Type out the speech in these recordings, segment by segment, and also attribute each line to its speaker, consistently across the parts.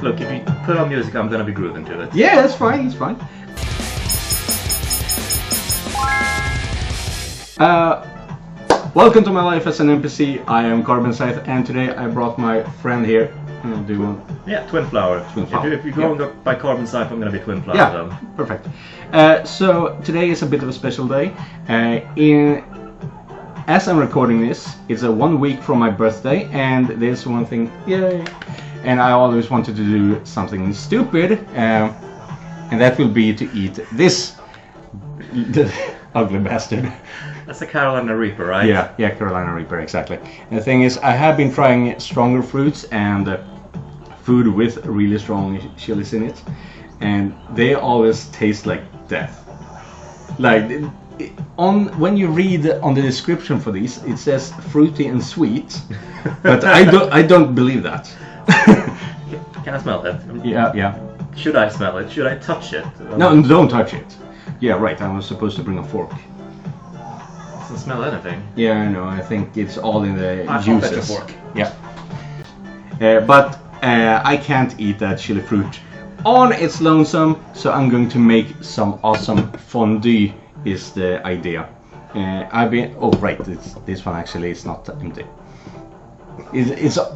Speaker 1: Look, if you put on music, I'm gonna be grooving to it.
Speaker 2: Yeah, it's fine, it's fine. Welcome to my life as an NPC. I am Carbon Scythe, and today I brought my friend here. Do you want?
Speaker 1: Yeah, Twinflower.
Speaker 2: Twinflower.
Speaker 1: If you're going by Carbon Scythe, I'm gonna be Twinflower.
Speaker 2: Yeah,
Speaker 1: so.
Speaker 2: perfect. So today is a bit of a special day. As I'm recording this, it's 1 week from my birthday, and there's one thing, yay! And I always wanted to do something stupid, and that will be to eat this ugly bastard.
Speaker 1: That's the Carolina Reaper, right?
Speaker 2: Yeah, Carolina Reaper, exactly. And the thing is, I have been trying stronger fruits and food with really strong chilies in it, and they always taste like death. Like when you read on the description for these, it says fruity and sweet, but I don't believe that.
Speaker 1: Can I smell it?
Speaker 2: Yeah.
Speaker 1: Should I smell it? Should I touch it?
Speaker 2: No, don't touch it. Yeah, right. I was supposed to bring a fork.
Speaker 1: Doesn't smell anything.
Speaker 2: Yeah, I know. I think it's all in the
Speaker 1: I
Speaker 2: juices.
Speaker 1: a fork.
Speaker 2: Yeah. But I can't eat that chili fruit on its lonesome, so I'm going to make some awesome fondue. Is the idea. This one actually is not empty.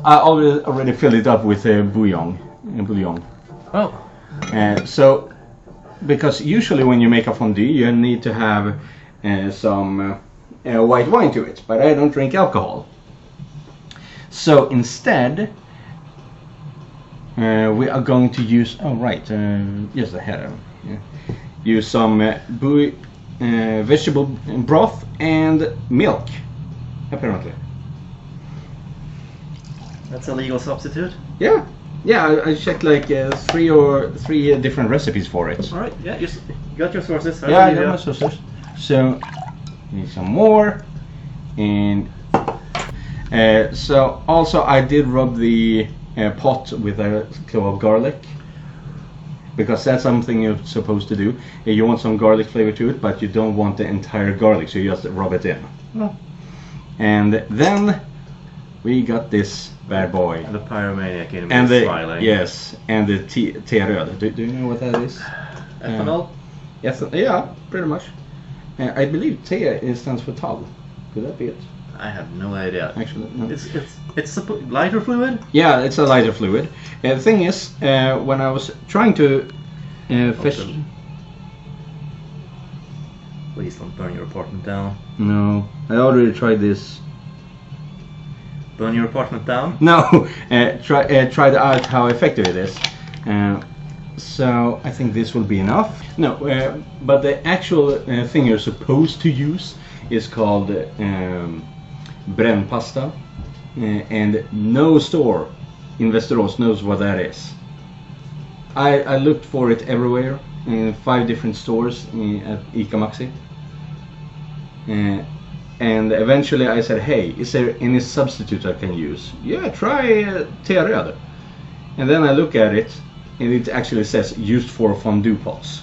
Speaker 2: I already filled it up with bouillon.
Speaker 1: Oh.
Speaker 2: So, because usually when you make a fondue, you need to have some white wine to it, but I don't drink alcohol. So instead, we are going to use. Yes, I had use some vegetable broth and milk, apparently.
Speaker 1: That's a legal substitute?
Speaker 2: Yeah, I checked like three different recipes for it.
Speaker 1: Alright, yeah, you got your sources.
Speaker 2: I got my sources. So, need some more. And so also I did rub the pot with a clove of garlic, because that's something you're supposed to do. You want some garlic flavor to it, but you don't want the entire garlic, so you just rub it in. Oh. And then we got this bad boy.
Speaker 1: And the pyromaniac in me smiling.
Speaker 2: Yes, and the T-röd. Do you know what that is?
Speaker 1: Ethanol?
Speaker 2: Yeah, pretty much. I believe T stands for tall. Could that be it?
Speaker 1: I have no idea.
Speaker 2: Actually, no.
Speaker 1: It's lighter fluid?
Speaker 2: Yeah, it's a lighter fluid. The thing is, when I was trying to fish...
Speaker 1: Please don't burn your apartment down.
Speaker 2: No, I already tried this.
Speaker 1: Burn your apartment down?
Speaker 2: No, tried out how effective it is. So I think this will be enough. No, but the actual thing you're supposed to use is called brännpasta. And no store in Västerås knows what that is. I looked for it everywhere in 5 different stores at ICA Maxi. And eventually I said, hey, is there any substitute I can use? Yeah, try T-röd. And then I look at it, and it actually says used for fondue pots.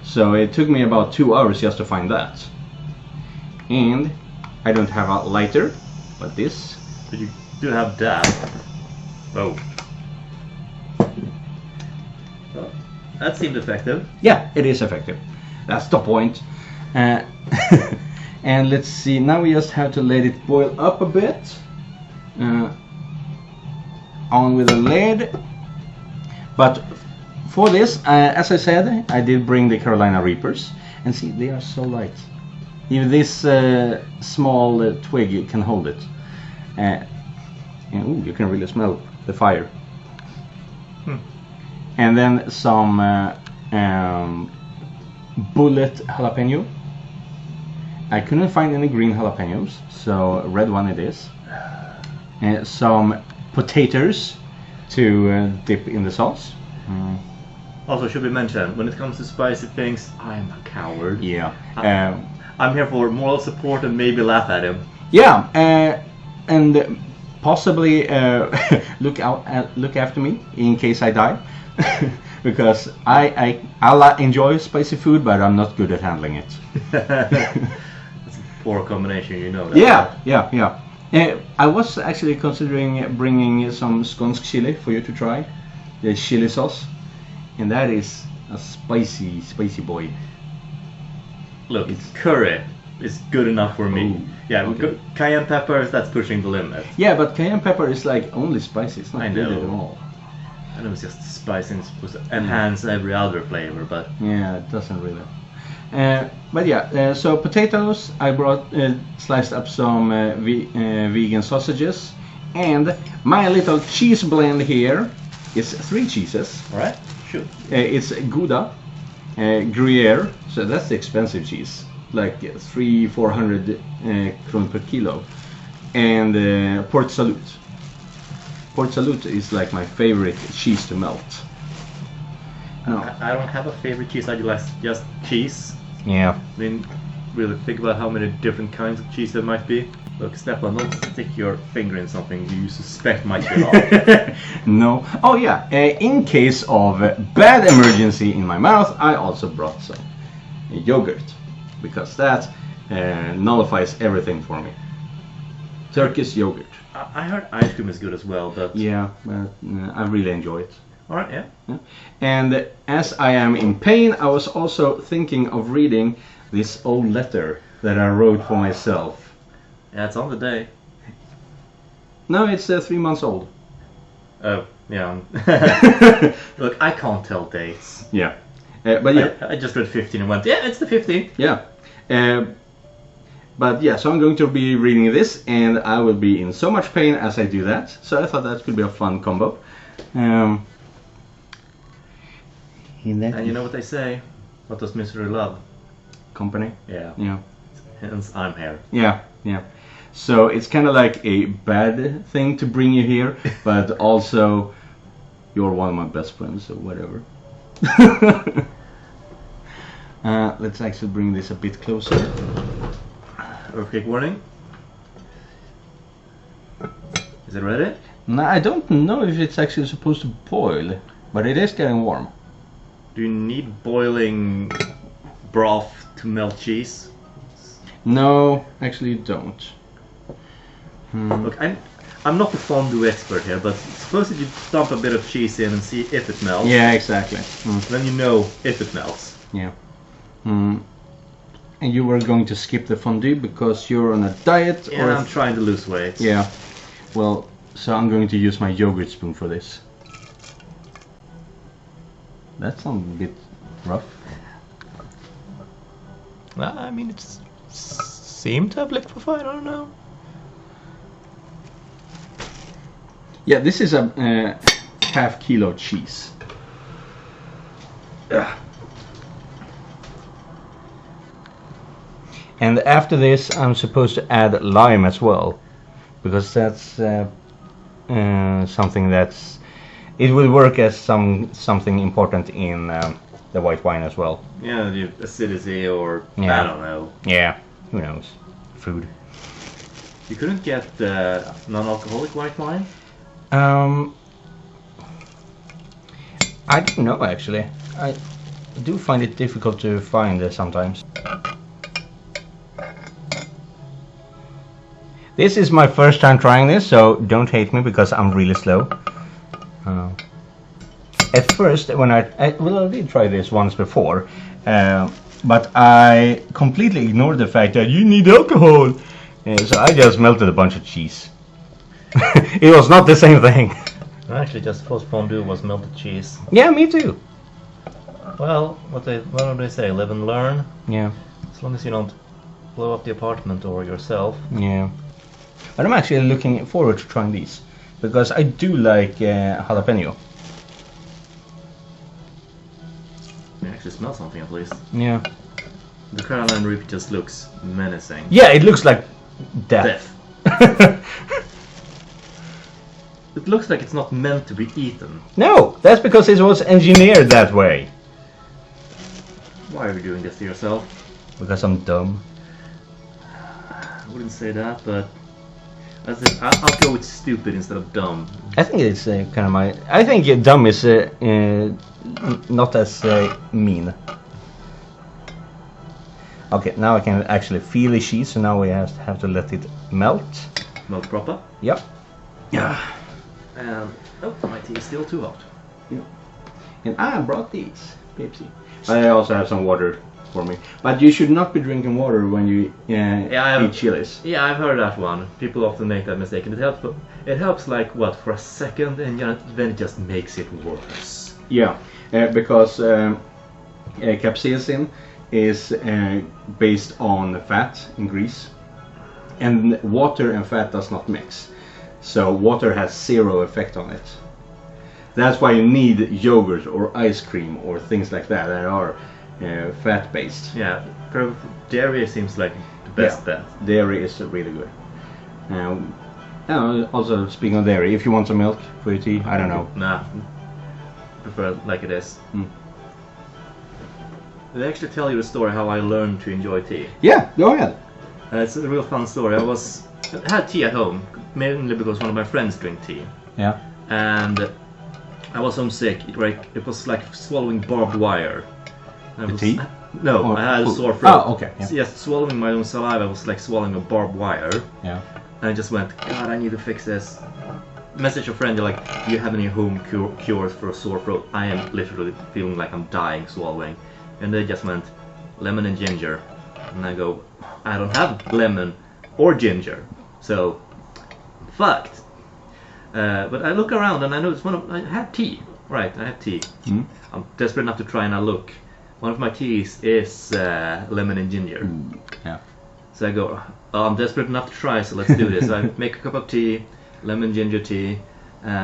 Speaker 2: So it took me about 2 hours just to find that. And I don't have a lighter, but this.
Speaker 1: But you do have that. Oh. Well, that seemed effective.
Speaker 2: Yeah, it is effective. That's the point. And let's see, now we just have to let it boil up a bit. On with the lid. But for this, as I said, I did bring the Carolina Reapers. And see, they are so light. Even this small twig can hold it. And ooh, you can really smell the fire. And then some bullet jalapeno. I couldn't find any green jalapenos, so red one it is. And some potatoes to dip in the sauce.
Speaker 1: Also, should we mention, when it comes to spicy things, I'm a coward.
Speaker 2: Yeah.
Speaker 1: I'm here for moral support and maybe laugh at him.
Speaker 2: Yeah, and possibly look after me in case I die. Because I enjoy spicy food, but I'm not good at handling it.
Speaker 1: That's a poor combination, you know that.
Speaker 2: Yeah. I was actually considering bringing some Skånsk chili for you to try, the chili sauce, and that is a spicy boy.
Speaker 1: Look, curry is good enough for me.
Speaker 2: Ooh,
Speaker 1: yeah,
Speaker 2: okay.
Speaker 1: Cayenne peppers, that's pushing the limit.
Speaker 2: Yeah, but cayenne pepper is like only spicy. It's not good at all.
Speaker 1: I know it's just spicy and it's supposed to enhance every other flavor, but
Speaker 2: yeah, it doesn't really. But yeah, so potatoes. I brought sliced up some vegan sausages, and my little cheese blend here is 3 cheeses.
Speaker 1: all right, shoot.
Speaker 2: It's Gouda, Gruyere, so that's the expensive cheese, like 300-400 kron per kilo, and Port Salut. Port Salut is like my favorite cheese to melt. No.
Speaker 1: I don't have a favorite cheese, I like just cheese.
Speaker 2: Yeah.
Speaker 1: I mean, really think about how many different kinds of cheese there might be. Look, Stefan, don't stick your finger in something you suspect might be wrong.
Speaker 2: No. Oh yeah, in case of bad emergency in my mouth, I also brought some yogurt, because that nullifies everything for me. Turkish yogurt.
Speaker 1: I heard ice cream is good as well, but...
Speaker 2: Yeah, but I really enjoy it.
Speaker 1: Alright, yeah.
Speaker 2: And as I am in pain, I was also thinking of reading this old letter that I wrote for myself.
Speaker 1: Yeah, it's on the day.
Speaker 2: No, it's 3 months old.
Speaker 1: Oh, yeah. Look, I can't tell dates.
Speaker 2: Yeah. But yeah.
Speaker 1: I just read 15 and went, yeah, it's the 15th.
Speaker 2: Yeah. But yeah, so I'm going to be reading this, and I will be in so much pain as I do that. So I thought that could be a fun combo.
Speaker 1: And you know what they say? What does misery love?
Speaker 2: Company.
Speaker 1: Yeah.
Speaker 2: Yeah.
Speaker 1: Hence, I'm here.
Speaker 2: Yeah, yeah. So it's kind of like a bad thing to bring you here, but also you're one of my best friends, so whatever. Let's actually bring this a bit closer.
Speaker 1: Earthquake warning. Is it ready?
Speaker 2: No, I don't know if it's actually supposed to boil, but it is getting warm.
Speaker 1: Do you need boiling broth to melt cheese?
Speaker 2: No, actually you don't.
Speaker 1: Look, I'm not the fondue expert here, but suppose if you dump a bit of cheese in and see if it melts.
Speaker 2: Yeah, exactly.
Speaker 1: Then you know if it melts.
Speaker 2: Yeah. And you were going to skip the fondue because you're on a diet?
Speaker 1: Yeah,
Speaker 2: or
Speaker 1: I'm trying to lose weight.
Speaker 2: Yeah. Well, so I'm going to use my yogurt spoon for this. That sounds a bit rough.
Speaker 1: Well, I mean, it seemed to have liquefied, I don't know.
Speaker 2: Yeah, this is a half kilo cheese. Ugh. And after this, I'm supposed to add lime as well, because that's something that's it will work as something important in the white wine as well.
Speaker 1: Yeah, the acidity or
Speaker 2: Yeah.
Speaker 1: I don't know.
Speaker 2: Yeah, who knows? Food.
Speaker 1: You couldn't get non-alcoholic white wine?
Speaker 2: I don't know actually. I do find it difficult to find sometimes. This is my first time trying this, so don't hate me because I'm really slow. At first, when I did try this once before, but I completely ignored the fact that you need alcohol, so I just melted a bunch of cheese. It was not the same thing.
Speaker 1: Actually, just suppose fondue was melted cheese.
Speaker 2: Yeah, me too.
Speaker 1: Well, what do they say? Live and learn.
Speaker 2: Yeah,
Speaker 1: As long as you don't blow up the apartment or yourself.
Speaker 2: yeah. But I'm actually looking forward to trying these because I do like jalapeno.
Speaker 1: You actually smell something at least.
Speaker 2: Yeah.
Speaker 1: The Carolina Reaper just looks menacing.
Speaker 2: Yeah, it looks like death.
Speaker 1: It looks like it's not meant to be eaten.
Speaker 2: No, that's because it was engineered that way.
Speaker 1: Why are you doing this to yourself?
Speaker 2: Because I'm dumb.
Speaker 1: I wouldn't say that, but I'll go with stupid instead of dumb.
Speaker 2: I think it's kind of my. I think dumb is not as mean. Okay, now I can actually feel the cheese, so now we have to let it melt.
Speaker 1: milk proper.
Speaker 2: Yep. Yeah.
Speaker 1: And oh, my tea is still too hot.
Speaker 2: Yeah. And I brought these Pepsi. But I also have some water for me. But you should not be drinking water when you eat chilies.
Speaker 1: Yeah, I've heard that one. People often make that mistake, and it helps like what, for a second, and then it just makes it worse.
Speaker 2: Yeah, because capsaicin is based on fat and grease, and water and fat does not mix. So water has zero effect on it. That's why you need yogurt or ice cream or things like that are fat based.
Speaker 1: Yeah, dairy seems like the best bet.
Speaker 2: Dairy is really good. Also, speaking of dairy, if you want some milk for your tea, I don't know.
Speaker 1: Nah, prefer it like it is. Did I actually tell you the story how I learned to enjoy tea?
Speaker 2: Yeah, go ahead.
Speaker 1: It's a real fun story. I had tea at home, mainly because one of my friends drink tea.
Speaker 2: Yeah.
Speaker 1: And I was homesick. It was like swallowing barbed wire.
Speaker 2: Tea?
Speaker 1: No, I had a sore throat.
Speaker 2: Oh, okay. Yeah.
Speaker 1: Yes, swallowing my own saliva was like swallowing a barbed wire.
Speaker 2: Yeah.
Speaker 1: And I just went, God, I need to fix this. Message a friend, you're like, do you have any home cures for a sore throat? I am literally feeling like I'm dying swallowing. And they just went, lemon and ginger. And I go, I don't have lemon or ginger, so fucked. But I look around and I notice I have tea. Right, I have tea. I'm desperate enough to try, and I look. One of my teas is lemon and ginger.
Speaker 2: Yeah.
Speaker 1: So I go, oh, I'm desperate enough to try, so let's do this. I make a cup of tea, lemon ginger tea,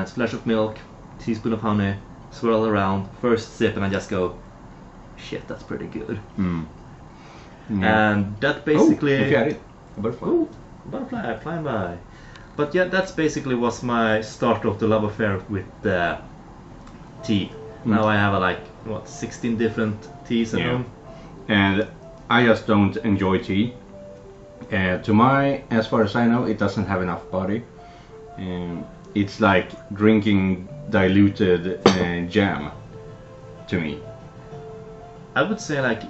Speaker 1: splash of milk, teaspoon of honey, swirl around, first sip, and I just go, shit, that's pretty good. And that basically...
Speaker 2: Oh, look at it. A butterfly.
Speaker 1: Ooh, butterfly flying by. But yeah, that's basically was my start of the love affair with tea. Now I have like, 16 different teas at home.
Speaker 2: And I just don't enjoy tea. As far as I know, it doesn't have enough body. It's like drinking diluted jam to me.
Speaker 1: I would say like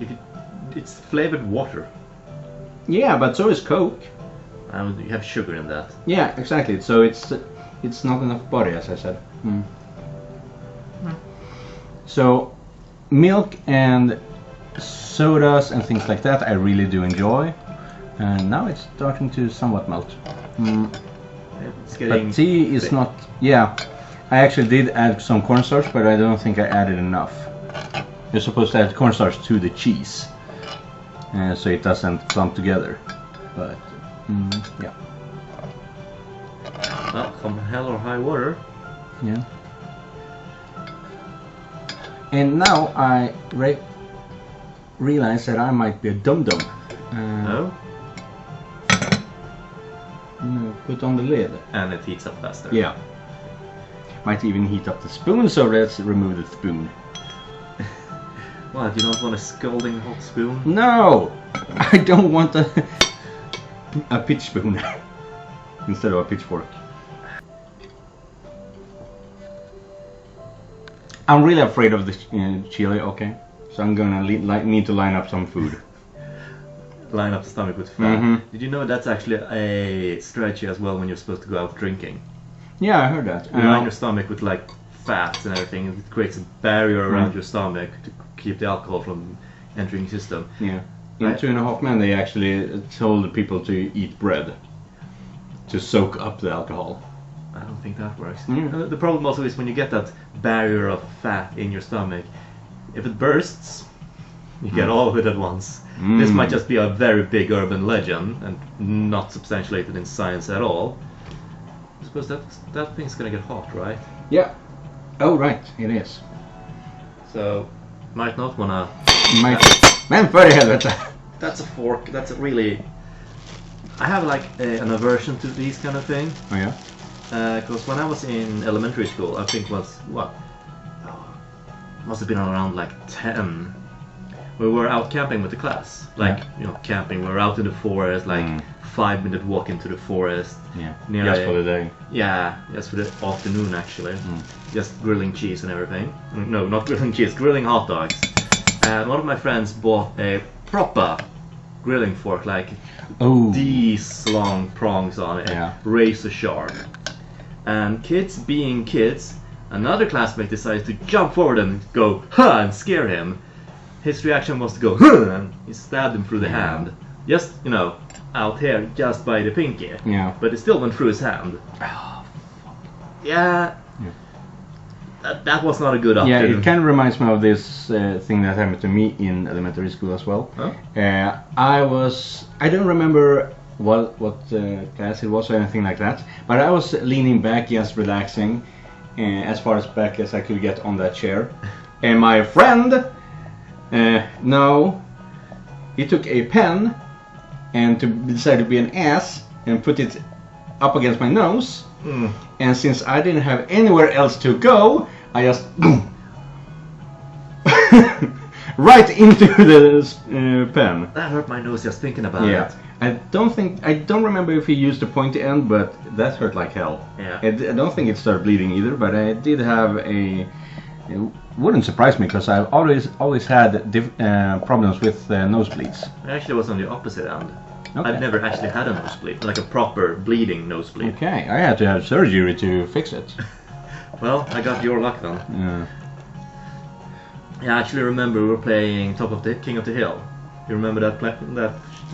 Speaker 1: it's flavored water.
Speaker 2: Yeah, but so is Coke.
Speaker 1: You have sugar in that.
Speaker 2: Yeah, exactly. So it's not enough body, as I said. So milk and sodas and things like that I really do enjoy. And now it's starting to somewhat melt.
Speaker 1: It's getting
Speaker 2: but tea is not... Yeah, I actually did add some cornstarch, but I don't think I added enough. You're supposed to add cornstarch to the cheese, so it doesn't clump together. But, yeah.
Speaker 1: Well, come hell or high water.
Speaker 2: Yeah. And now I realize that I might be a dum-dum.
Speaker 1: No?
Speaker 2: Put on the lid.
Speaker 1: And it heats up faster.
Speaker 2: Yeah. Might even heat up the spoon, so let's remove the spoon.
Speaker 1: What, you don't want a scalding hot spoon?
Speaker 2: No! I don't want a pitch spoon instead of a pitchfork. I'm really afraid of the chili, okay? So I'm gonna need to line up some food.
Speaker 1: Line up the stomach with fat. Did you know that's actually a strategy as well when you're supposed to go out drinking?
Speaker 2: Yeah, I heard that.
Speaker 1: You line your stomach with like fats and everything. It creates a barrier around your stomach to keep the alcohol from entering the system.
Speaker 2: Yeah. In 2.5 Men they actually told people to eat bread to soak up the alcohol.
Speaker 1: I don't think that works. The problem also is when you get that barrier of fat in your stomach, if it bursts, you get all of it at once. This might just be a very big urban legend and not substantiated in science at all. I suppose that thing's gonna get hot, right?
Speaker 2: Yeah. Oh, right, it is.
Speaker 1: So, might not wanna...
Speaker 2: Men för helvete!
Speaker 1: That's a fork, that's a really... I have like an aversion to these kind of thing.
Speaker 2: Oh yeah?
Speaker 1: Because when I was in elementary school, I think was, must have been around like 10. We were out camping with the class. Like, camping, we were out in the forest, like 5-minute walk into the forest.
Speaker 2: Yeah, just for the day.
Speaker 1: Yeah, just for the afternoon actually. Just grilling cheese and everything. No, not grilling cheese, grilling hot dogs. And one of my friends bought a proper grilling fork, like
Speaker 2: Oh.
Speaker 1: these long prongs on it,
Speaker 2: Yeah.
Speaker 1: razor sharp. And kids being kids, another classmate decided to jump forward and go, huh, and scare him. His reaction was to go, huh, and he stabbed him through the hand. Just, out here, just by the pinky.
Speaker 2: Yeah.
Speaker 1: But it still went through his hand. Yeah. That was not a good option.
Speaker 2: Yeah, it kind of reminds me of this thing that happened to me in elementary school as well.
Speaker 1: Huh?
Speaker 2: I don't remember what class it was or anything like that, but I was leaning back, just relaxing, as far as back as I could get on that chair. And my friend, he took a pen and decided to be an ass and put it up against my nose. And since I didn't have anywhere else to go, I just right into the pen.
Speaker 1: That hurt my nose just thinking about it.
Speaker 2: I don't remember if he used the pointy end, but that hurt like hell.
Speaker 1: Yeah.
Speaker 2: I don't think it started bleeding either, but I did have it wouldn't surprise me because I've always had problems with nosebleeds.
Speaker 1: It actually was on the opposite end.
Speaker 2: Okay.
Speaker 1: I've never actually had a nosebleed, like a proper bleeding nosebleed.
Speaker 2: Okay, I had to have surgery to fix it.
Speaker 1: Well, I got your luck then. Yeah, I actually remember we were playing King of the Hill. You remember that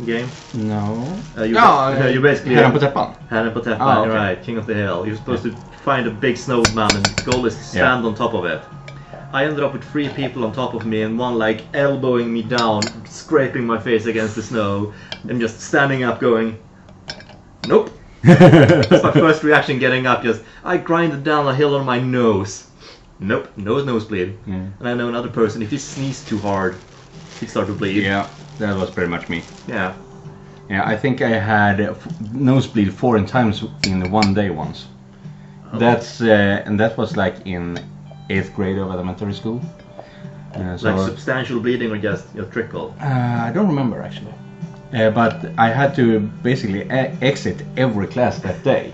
Speaker 1: game?
Speaker 2: No.
Speaker 1: You basically
Speaker 2: Herren på täppan.
Speaker 1: Herren på täppan,
Speaker 2: Okay.
Speaker 1: right? King of the Hill. You're supposed to find a big snowman and the goal is to stand on top of it. I ended up with 3 people on top of me and one like elbowing me down, scraping my face against the snow, and just standing up going, nope. That's my first reaction getting up, I grinded down a hill on my nose. Nope, nosebleed. And I know another person, if he sneezed too hard, he'd start to bleed.
Speaker 2: Yeah, that was pretty much me.
Speaker 1: Yeah.
Speaker 2: Yeah, I think I had nosebleed 4 times in one day once.
Speaker 1: Oh.
Speaker 2: And that was like in 8th grade of elementary school.
Speaker 1: Like substantial bleeding or just trickle?
Speaker 2: I don't remember actually. But I had to basically exit every class that day.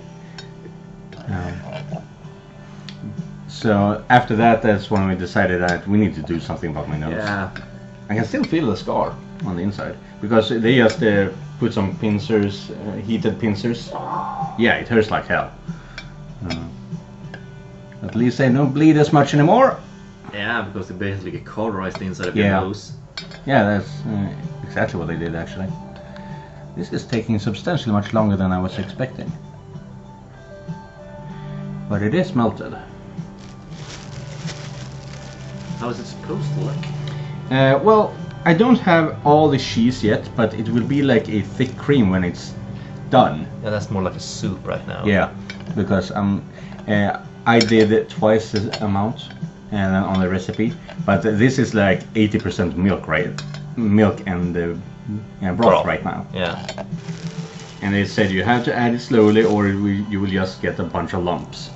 Speaker 2: So after that, that's when we decided that we need to do something about my nose.
Speaker 1: Yeah.
Speaker 2: I can still feel the scar on the inside because they just put some pincers, heated pincers. Yeah, it hurts like hell. At least I don't bleed as much anymore.
Speaker 1: Yeah, because they basically get cauterized the inside of your nose.
Speaker 2: Yeah, that's exactly what they did actually. This is taking substantially much longer than I was expecting. But it is melted.
Speaker 1: How is it supposed to look?
Speaker 2: Well, I don't have all the cheese yet, but it will be like a thick cream when it's done.
Speaker 1: Yeah, that's more like a soup right now.
Speaker 2: Yeah, because I did twice the amount on the recipe, but this is like 80% milk, right? Milk and broth right now.
Speaker 1: Yeah.
Speaker 2: And they said you have to add it slowly or you will just get a bunch of lumps.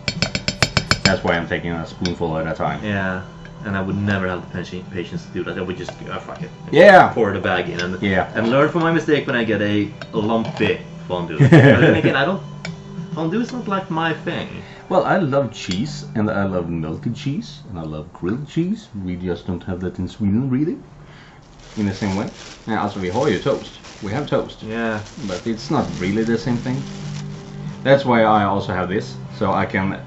Speaker 2: That's why I'm taking a spoonful at a time.
Speaker 1: Yeah, and I would never have the patience to do that. I would just fuck it.
Speaker 2: Yeah.
Speaker 1: Pour the bag in
Speaker 2: and
Speaker 1: learn from my mistake when I get a lumpy fondue. But then again, fondue is not like my thing.
Speaker 2: Well, I love cheese, and I love melted cheese, and I love grilled cheese. We just don't have that in Sweden, really, in the same way. And also, we har ju toast. We have toast.
Speaker 1: Yeah.
Speaker 2: But it's not really the same thing. That's why I also have this, so I can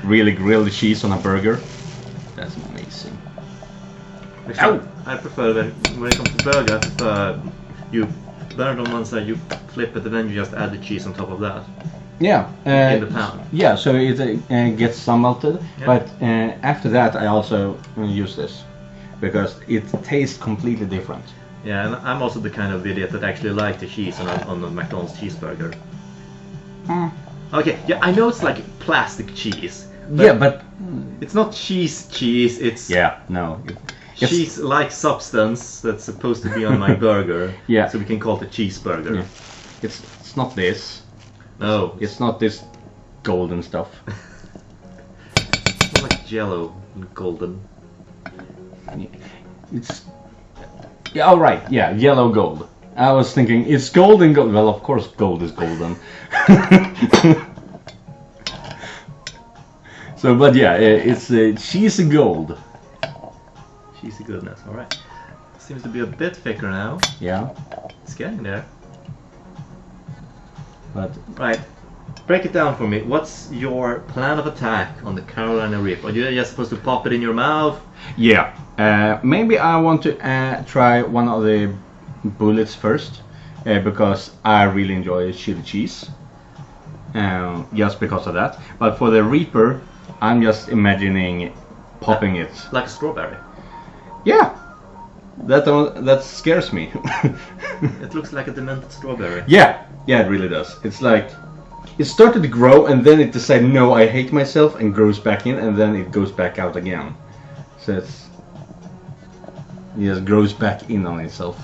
Speaker 2: really grill the cheese on a burger. That's amazing.
Speaker 1: Actually, I prefer that when it comes to burger, I prefer you burn it on one side, you flip it, and then you just add the cheese on top of that.
Speaker 2: Yeah,
Speaker 1: in the pan.
Speaker 2: Yeah, so it gets some melted, but after that I also use this because it tastes completely different.
Speaker 1: Yeah, and I'm also the kind of idiot that actually like the cheese on the McDonald's cheeseburger. Okay, yeah, I know it's like plastic cheese.
Speaker 2: But
Speaker 1: it's not cheese, it's cheese-like substance that's supposed to be on my burger.
Speaker 2: Yeah.
Speaker 1: So we can call it a cheeseburger.
Speaker 2: Yeah. It's not this.
Speaker 1: No.
Speaker 2: It's not this golden stuff.
Speaker 1: It's like jello and golden.
Speaker 2: It's... Yeah, all right. Yeah, yellow gold. I was thinking, it's gold and gold. Well, of course gold is golden. So, but yeah, it's cheesy gold.
Speaker 1: Cheesy goodness, alright. Seems to be a bit thicker now.
Speaker 2: Yeah.
Speaker 1: It's getting there.
Speaker 2: But
Speaker 1: Right. Break it down for me. What's your plan of attack on the Carolina Reaper? Are you just supposed to pop it in your mouth?
Speaker 2: yeah, maybe I want to try one of the bullets first, because I really enjoy chili cheese. Just because of that. But for the Reaper, I'm just imagining popping it.
Speaker 1: Like a strawberry.
Speaker 2: Yeah, that scares me.
Speaker 1: It looks like a demented strawberry.
Speaker 2: Yeah, it really does. It's like it started to grow and then it decided, no, I hate myself, and grows back in, and then it goes back out again. So it just grows back in on itself.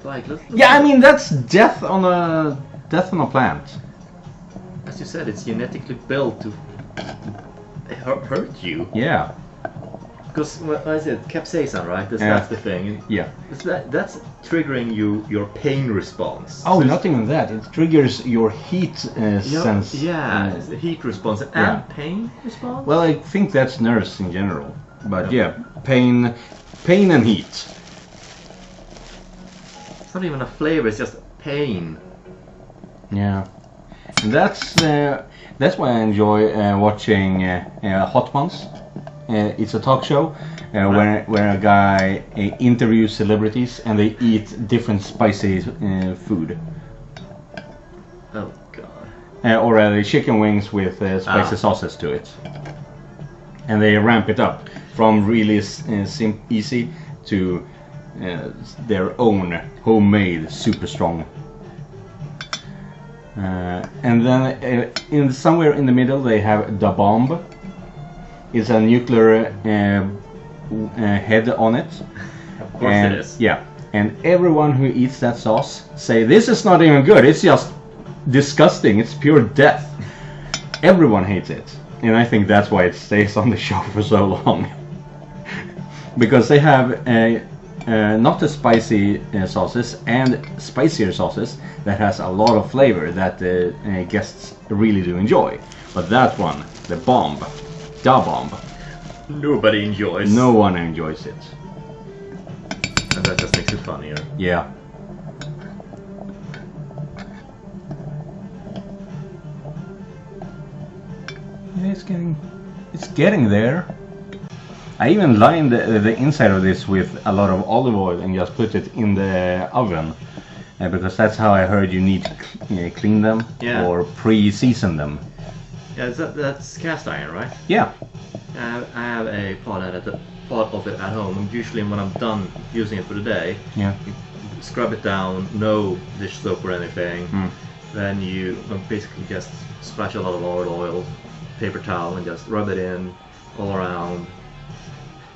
Speaker 1: Like,
Speaker 2: Yeah, I mean that's death on a plant.
Speaker 1: as you said, it's genetically built to hurt you.
Speaker 2: Yeah.
Speaker 1: Because what is it? Capsaicin, right? That's the thing.
Speaker 2: Yeah.
Speaker 1: That's triggering your pain response.
Speaker 2: Oh,
Speaker 1: So
Speaker 2: not even that. It triggers your heat sense.
Speaker 1: Yeah, it's the heat response and pain response.
Speaker 2: Well, I think that's nerves in general. But yeah, pain and heat.
Speaker 1: It's not even a flavor; it's just pain.
Speaker 2: Yeah. And that's why I enjoy watching Hot Ones. It's a talk show where a guy interviews celebrities and they eat different spicy food.
Speaker 1: Oh god.
Speaker 2: Or chicken wings with spicy sauces to it. And they ramp it up from really easy to their own homemade super strong. And then somewhere in the middle they have the bomb. It's a nuclear head on it.
Speaker 1: Of course it is.
Speaker 2: Yeah, and everyone who eats that sauce say this is not even good. It's just disgusting. It's pure death. Everyone hates it, and I think that's why it stays on the show for so long. Because they have not the spicy sauces and spicier sauces that has a lot of flavor that guests really do enjoy. But that one, the bomb. Da bomb.
Speaker 1: Nobody enjoys.
Speaker 2: No one enjoys it.
Speaker 1: And that just makes it funnier.
Speaker 2: Yeah. It's getting there. I even lined the inside of this with a lot of olive oil and just put it in the oven. Because that's how I heard you need to clean them or pre-season them.
Speaker 1: Yeah, that's cast iron, right?
Speaker 2: Yeah.
Speaker 1: I have a pot of it at home. And usually when I'm done using it for the day,
Speaker 2: Yeah.
Speaker 1: you scrub it down, no dish soap or anything. Then you basically just splash a lot of oil, paper towel, and just rub it in all around.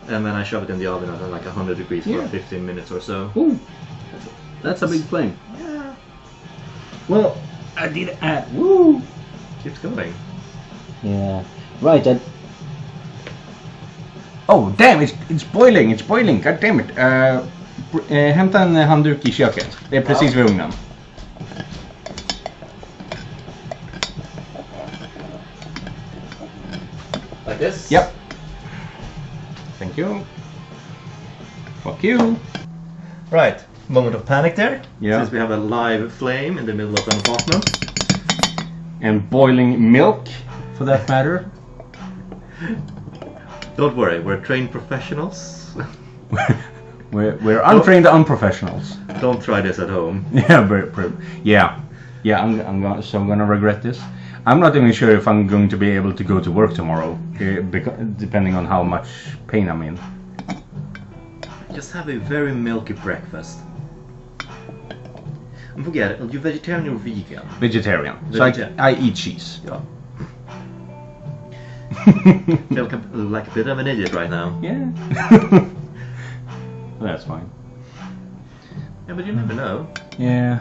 Speaker 1: And then I shove it in the oven at like 100 degrees for 15 minutes or so.
Speaker 2: Ooh. That's a big flame.
Speaker 1: Yeah.
Speaker 2: Well, I did add. Woo!
Speaker 1: Keeps going.
Speaker 2: Yeah. Right. Oh, damn! It's boiling! It's boiling! God damn it! Hämta en handduk i köket. Det är precis vid ugnen.
Speaker 1: Like this?
Speaker 2: Yep. Thank you. Fuck you.
Speaker 1: Right. Moment of panic there.
Speaker 2: Yeah.
Speaker 1: Since we have a live flame in the middle of an apartment.
Speaker 2: And boiling milk, for that matter.
Speaker 1: Don't worry, we're trained professionals.
Speaker 2: we're untrained unprofessionals.
Speaker 1: Don't try this at home.
Speaker 2: Yeah, I'm gonna regret this. I'm not even sure if I'm going to be able to go to work tomorrow, depending on how much pain I'm in.
Speaker 1: Just have a very milky breakfast. And forget it, are you vegetarian or vegan?
Speaker 2: Vegetarian. So I eat cheese.
Speaker 1: Yeah. Feel like a bit of an idiot right now.
Speaker 2: Yeah. That's fine.
Speaker 1: Yeah, but you never know.
Speaker 2: Yeah.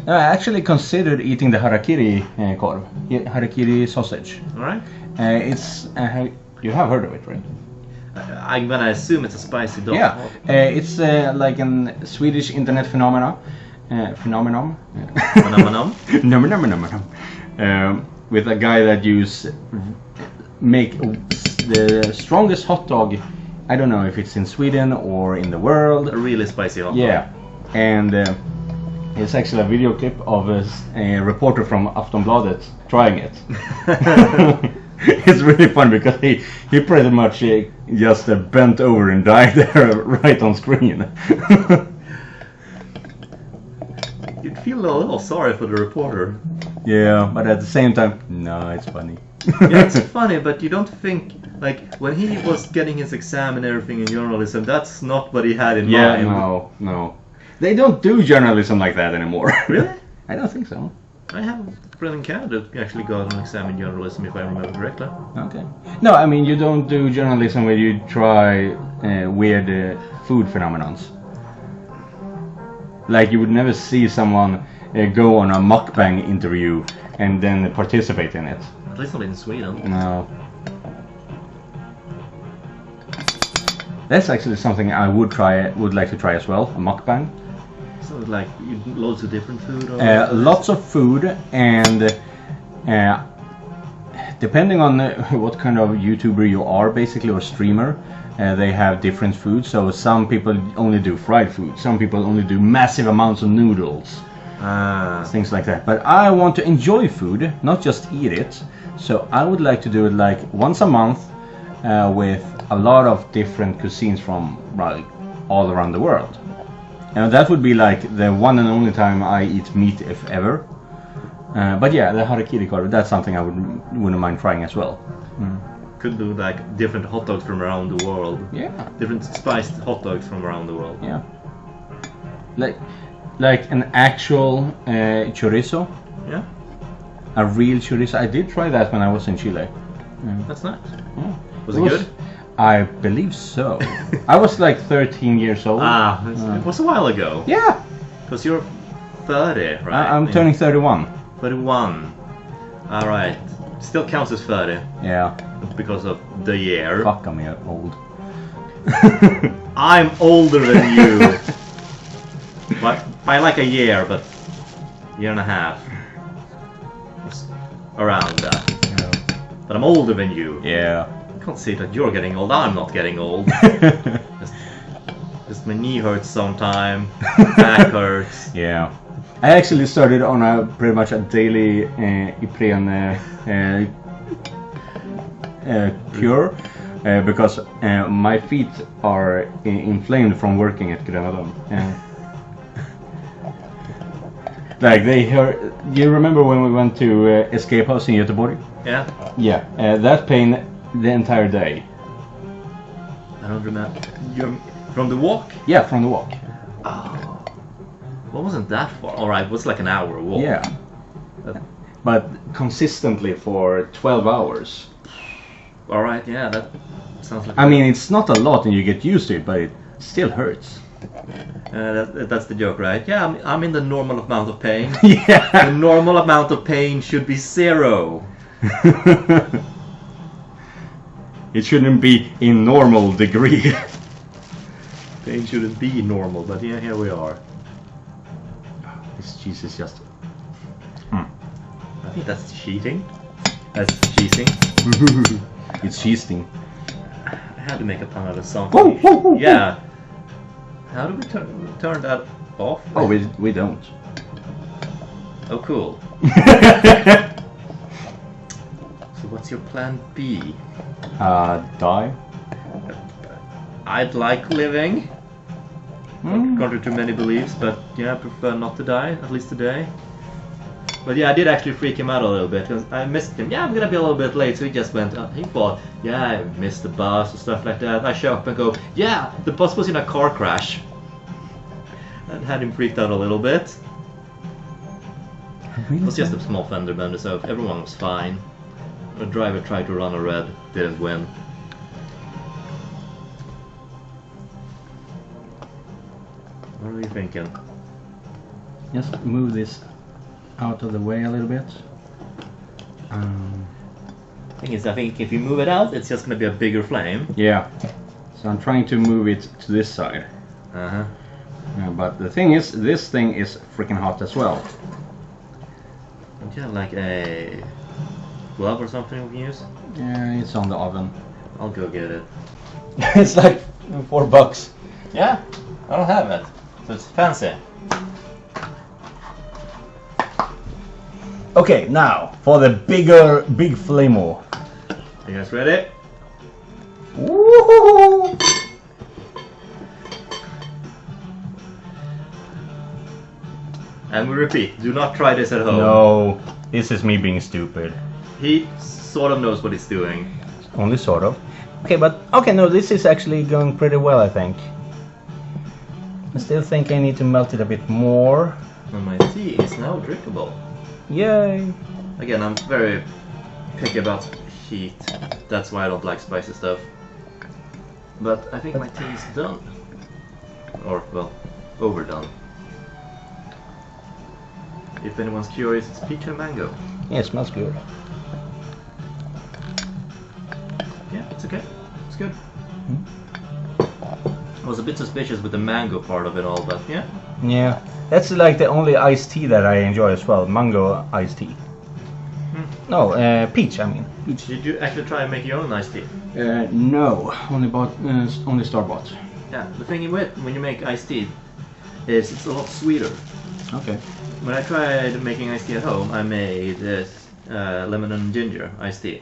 Speaker 2: No, I actually considered eating the harakiri korv. Harakiri sausage.
Speaker 1: Alright.
Speaker 2: It's you have heard of it, right?
Speaker 1: I'm gonna assume it's a spicy dog.
Speaker 2: Yeah. It's like a Swedish internet phenomenon. Phenomenon. With a guy that make the strongest hot dog I don't know if it's in Sweden or in the world.
Speaker 1: A really spicy hot dog.
Speaker 2: Yeah, and it's actually a video clip of a reporter from Aftonbladet trying it. It's really fun because he pretty much just bent over and died there right on screen.
Speaker 1: You'd feel a little sorry for the reporter.
Speaker 2: Yeah, but at the same time, no, it's funny.
Speaker 1: Yeah, it's funny, but you don't think, like, when he was getting his exam and everything in journalism, that's not what he had in mind.
Speaker 2: Yeah, no. They don't do journalism like that anymore.
Speaker 1: Really?
Speaker 2: I don't think so.
Speaker 1: I have a friend in Canada who actually got an exam in journalism, if I remember correctly.
Speaker 2: Okay. No, I mean, you don't do journalism where you try weird food phenomenons. Like, you would never see someone go on a mukbang interview and then participate in it.
Speaker 1: At least not in Sweden.
Speaker 2: No. That's actually something I would like to try as well, a mukbang.
Speaker 1: So, like, loads of different food? Or
Speaker 2: Lots of food, and depending on what kind of YouTuber you are, basically, or streamer, they have different foods. So some people only do fried food, some people only do massive amounts of noodles, things like that. But I want to enjoy food, not just eat it. So I would like to do it like once a month with a lot of different cuisines from like all around the world. And that would be like the one and only time I eat meat, if ever. But yeah, the harakiri curry, that's something I wouldn't mind trying as well.
Speaker 1: Could do like different hot dogs from around the world.
Speaker 2: Yeah.
Speaker 1: Different spiced hot dogs from around the world.
Speaker 2: Yeah. Like an actual chorizo.
Speaker 1: Yeah.
Speaker 2: A real chorizo. I did try that when I was in Chile.
Speaker 1: That's nice.
Speaker 2: Yeah.
Speaker 1: Was it good?
Speaker 2: I believe so. I was like 13 years old.
Speaker 1: It was a while ago.
Speaker 2: Yeah.
Speaker 1: Because you're 30, right?
Speaker 2: I'm turning 31.
Speaker 1: 31. Alright. Still counts as 30.
Speaker 2: Yeah.
Speaker 1: Because of the year.
Speaker 2: Fuck, I'm old.
Speaker 1: I'm older than you. By like a year, but year and a half. It's around that.
Speaker 2: Yeah.
Speaker 1: But I'm older than you.
Speaker 2: Yeah.
Speaker 1: I can't see that you're getting old. I'm not getting old. just my knee hurts sometime. Back hurts.
Speaker 2: Yeah. I actually started on a pretty much a daily Ipren cure because my feet are inflamed from working at Gröna. Like they hurt. You remember when we went to Escape House in Göteborg?
Speaker 1: Yeah.
Speaker 2: Yeah. That pain the entire day.
Speaker 1: I don't remember. You're from the walk?
Speaker 2: Yeah, from the walk.
Speaker 1: Oh. Well, wasn't that far? Alright, it was like an hour walk.
Speaker 2: Yeah. But consistently for 12 hours.
Speaker 1: Alright, yeah, that sounds like...
Speaker 2: I mean, it's not a lot and you get used to it, but it still hurts.
Speaker 1: That's the joke, right? Yeah, I'm in the normal amount of pain.
Speaker 2: Yeah.
Speaker 1: The normal amount of pain should be 0.
Speaker 2: It shouldn't be in normal degree.
Speaker 1: Pain shouldn't be normal, but yeah, here we are.
Speaker 2: This cheese is just...
Speaker 1: I think that's cheating. That's cheesing.
Speaker 2: It's cheesing.
Speaker 1: I had to make a pun out of something. Yeah. How do we turn that off?
Speaker 2: Oh, we don't.
Speaker 1: Oh, cool. So what's your plan B?
Speaker 2: Die.
Speaker 1: I'd like living. Contrary to many beliefs, but yeah, I prefer not to die, at least today. But yeah, I did actually freak him out a little bit, because I missed him. Yeah, I'm gonna be a little bit late, so he just went, he thought, yeah, I missed the bus and stuff like that. I show up and go, yeah, the bus was in a car crash. That had him freaked out a little bit. It was just a small fender bender, so everyone was fine. The driver tried to run a red, didn't win. What are you thinking?
Speaker 2: Just move this out of the way a little bit.
Speaker 1: Thing is, I think if you move it out, it's just gonna be a bigger flame.
Speaker 2: Yeah. So I'm trying to move it to this side.
Speaker 1: Uh-huh.
Speaker 2: But the thing is, this thing is freaking hot as well.
Speaker 1: Don't you have like a glove or something we can use?
Speaker 2: Yeah, it's on the oven.
Speaker 1: I'll go get it.
Speaker 2: It's like $4.
Speaker 1: Yeah, I don't have it. So it's fancy.
Speaker 2: Okay, now for the big flamo.
Speaker 1: You guys ready?
Speaker 2: Woohoo!
Speaker 1: And we repeat, do not try this at home.
Speaker 2: No, this is me being stupid.
Speaker 1: He sort of knows what he's doing.
Speaker 2: Only sort of. Okay, but no, this is actually going pretty well, I think. I still think I need to melt it a bit more.
Speaker 1: And my tea is now drinkable.
Speaker 2: Yay!
Speaker 1: Again, I'm very picky about heat. That's why I don't like spicy stuff. But I think my tea is done. Or, well, overdone. If anyone's curious, it's peach and mango.
Speaker 2: Yeah, it smells good.
Speaker 1: Yeah, it's okay. It's good. I was a bit suspicious with the mango part of it all, but yeah.
Speaker 2: Yeah, that's like the only iced tea that I enjoy as well. Mango iced tea. No, peach. I mean, peach.
Speaker 1: Did you actually try and make your own iced tea?
Speaker 2: No, only store-bought.
Speaker 1: Yeah, the thing with when you make iced tea is it's a lot sweeter.
Speaker 2: Okay.
Speaker 1: When I tried making iced tea at home, I made this lemon and ginger iced tea.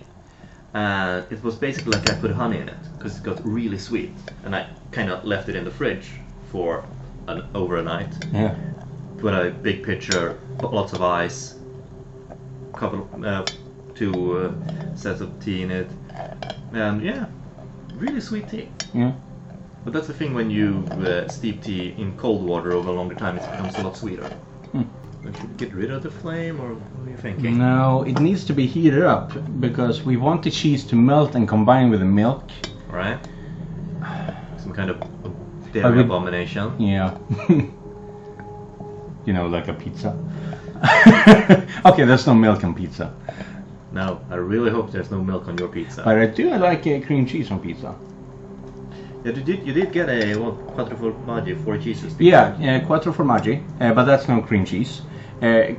Speaker 1: And it was basically like I put honey in it, because it got really sweet. And I kind of left it in the fridge for over a night.
Speaker 2: Yeah.
Speaker 1: Put a big pitcher, put lots of ice, two sets of tea in it. And yeah, really sweet tea.
Speaker 2: Yeah.
Speaker 1: But that's the thing when you steep tea in cold water over a longer time, it becomes a lot sweeter. Should we get rid of the flame, or what are you thinking?
Speaker 2: No, it needs to be heated up because we want the cheese to melt and combine with the milk.
Speaker 1: Right? Some kind of dairy abomination.
Speaker 2: Yeah. You know, like a pizza. Okay, there's no milk on pizza.
Speaker 1: No, I really hope there's no milk on your pizza.
Speaker 2: But I do like cream cheese on pizza.
Speaker 1: Yeah, you did get a quattro formaggi, 4 cheeses.
Speaker 2: Yeah, quattro formaggi, but that's no cream cheese.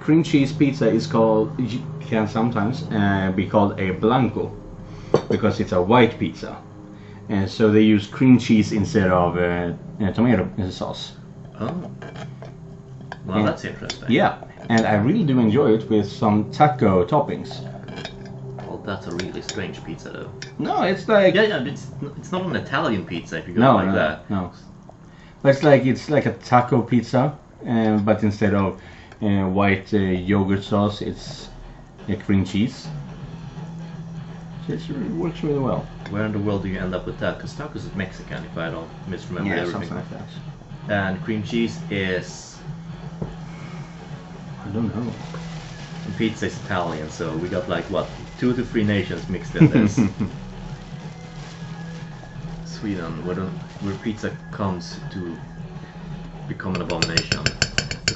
Speaker 2: Cream cheese pizza is called, can sometimes be called a blanco, because it's a white pizza. And so they use cream cheese instead of tomato sauce.
Speaker 1: Oh. Well, that's interesting.
Speaker 2: Yeah, and I really do enjoy it with some taco toppings.
Speaker 1: Well, that's a really strange pizza, though.
Speaker 2: No, it's like...
Speaker 1: Yeah, it's not an Italian pizza if you go like that.
Speaker 2: No. But it's like a taco pizza, but instead of white yogurt sauce, it's cream cheese. So it works really well.
Speaker 1: Where in the world do you end up with that? Because tacos is Mexican, if I don't misremember everything.
Speaker 2: Something like that.
Speaker 1: And cream cheese is...
Speaker 2: I don't know.
Speaker 1: And pizza is Italian, so we got like, what, 2 to 3 nations mixed in this. Sweden, where pizza comes to become an abomination.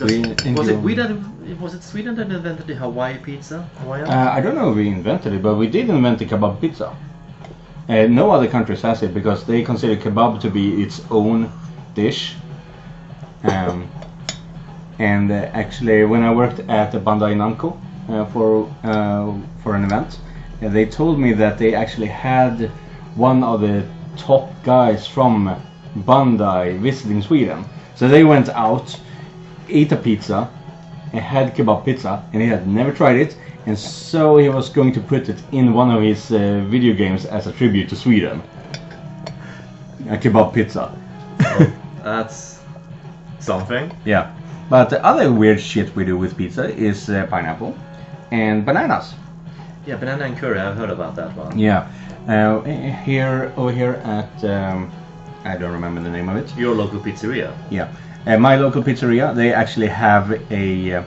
Speaker 1: Was it Sweden that invented the Hawaii pizza?
Speaker 2: I don't know if we invented it, but we did invent the kebab pizza. No other countries has it because they consider kebab to be its own dish. And actually, when I worked at Bandai Namco for an event, they told me that they actually had one of the top guys from Bandai visiting Sweden. So they went out, ate a pizza, and had kebab pizza, and he had never tried it, and so he was going to put it in one of his video games as a tribute to Sweden. A kebab pizza.
Speaker 1: Well, that's something.
Speaker 2: Yeah. But the other weird shit we do with pizza is pineapple and bananas.
Speaker 1: Yeah, banana and curry, I've heard about that one.
Speaker 2: Yeah. Over here at, I don't remember the name of it.
Speaker 1: Your local pizzeria.
Speaker 2: Yeah. My local pizzeria, they actually have a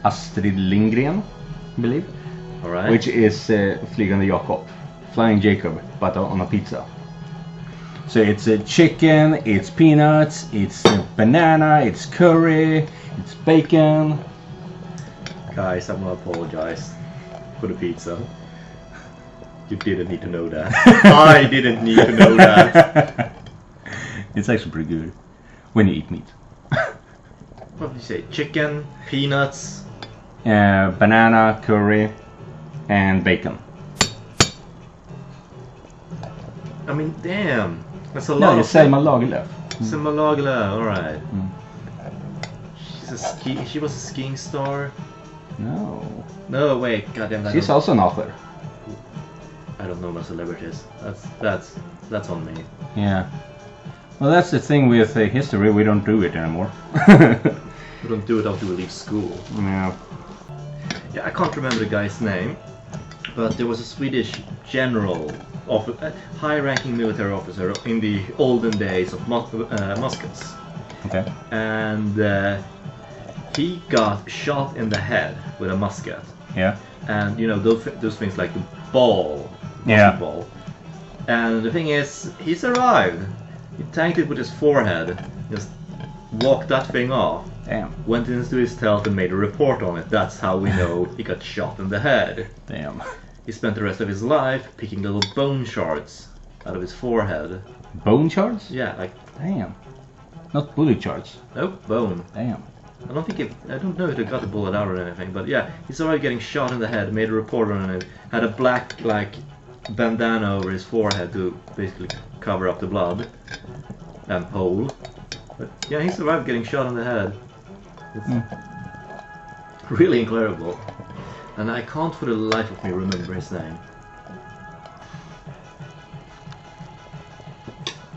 Speaker 2: Astrid Lindgren, I believe.
Speaker 1: Alright.
Speaker 2: Which is Flygande Jakob, Flying Jacob, but on a pizza. So it's chicken, it's peanuts, it's banana, it's curry, it's bacon.
Speaker 1: Guys, I'm gonna apologize for the pizza. You didn't need to know that. I didn't need to know that.
Speaker 2: It's actually pretty good when you eat meat.
Speaker 1: What did you say? Chicken, peanuts,
Speaker 2: banana, curry, and bacon.
Speaker 1: I mean, damn. That's a
Speaker 2: No,
Speaker 1: lot
Speaker 2: it's
Speaker 1: of...
Speaker 2: Selma Lagerlöf.
Speaker 1: Selma Lagerlöf, alright.
Speaker 2: Mm.
Speaker 1: She was a skiing star.
Speaker 2: No.
Speaker 1: No, wait, goddamn that.
Speaker 2: She's also an author.
Speaker 1: I don't know my celebrities. That's on me.
Speaker 2: Yeah. Well, that's the thing with history. We don't do it anymore.
Speaker 1: We don't do it after we leave school.
Speaker 2: Yeah.
Speaker 1: Yeah, I can't remember the guy's name, but there was a Swedish general, high-ranking military officer in the olden days of Muscats.
Speaker 2: Okay.
Speaker 1: And he got shot in the head with a musket.
Speaker 2: Yeah.
Speaker 1: And you know those things like the ball,
Speaker 2: Yeah.
Speaker 1: ball. And the thing is, he survived. He tanked it with his forehead, just walked that thing off.
Speaker 2: Damn.
Speaker 1: Went into his tent and made a report on it. That's how we know he got shot in the head.
Speaker 2: Damn.
Speaker 1: He spent the rest of his life picking little bone shards out of his forehead.
Speaker 2: Bone shards?
Speaker 1: Yeah, like
Speaker 2: Damn. Not bullet shards.
Speaker 1: nope, bone.
Speaker 2: Damn.
Speaker 1: I don't know if they got the bullet out or anything, but yeah, he survived getting shot in the head, made a report on it, had a black like bandana over his forehead to basically cover up the blood and pole. But yeah, he survived getting shot in the head. It's really incredible. And I can't for the life of me remember his name.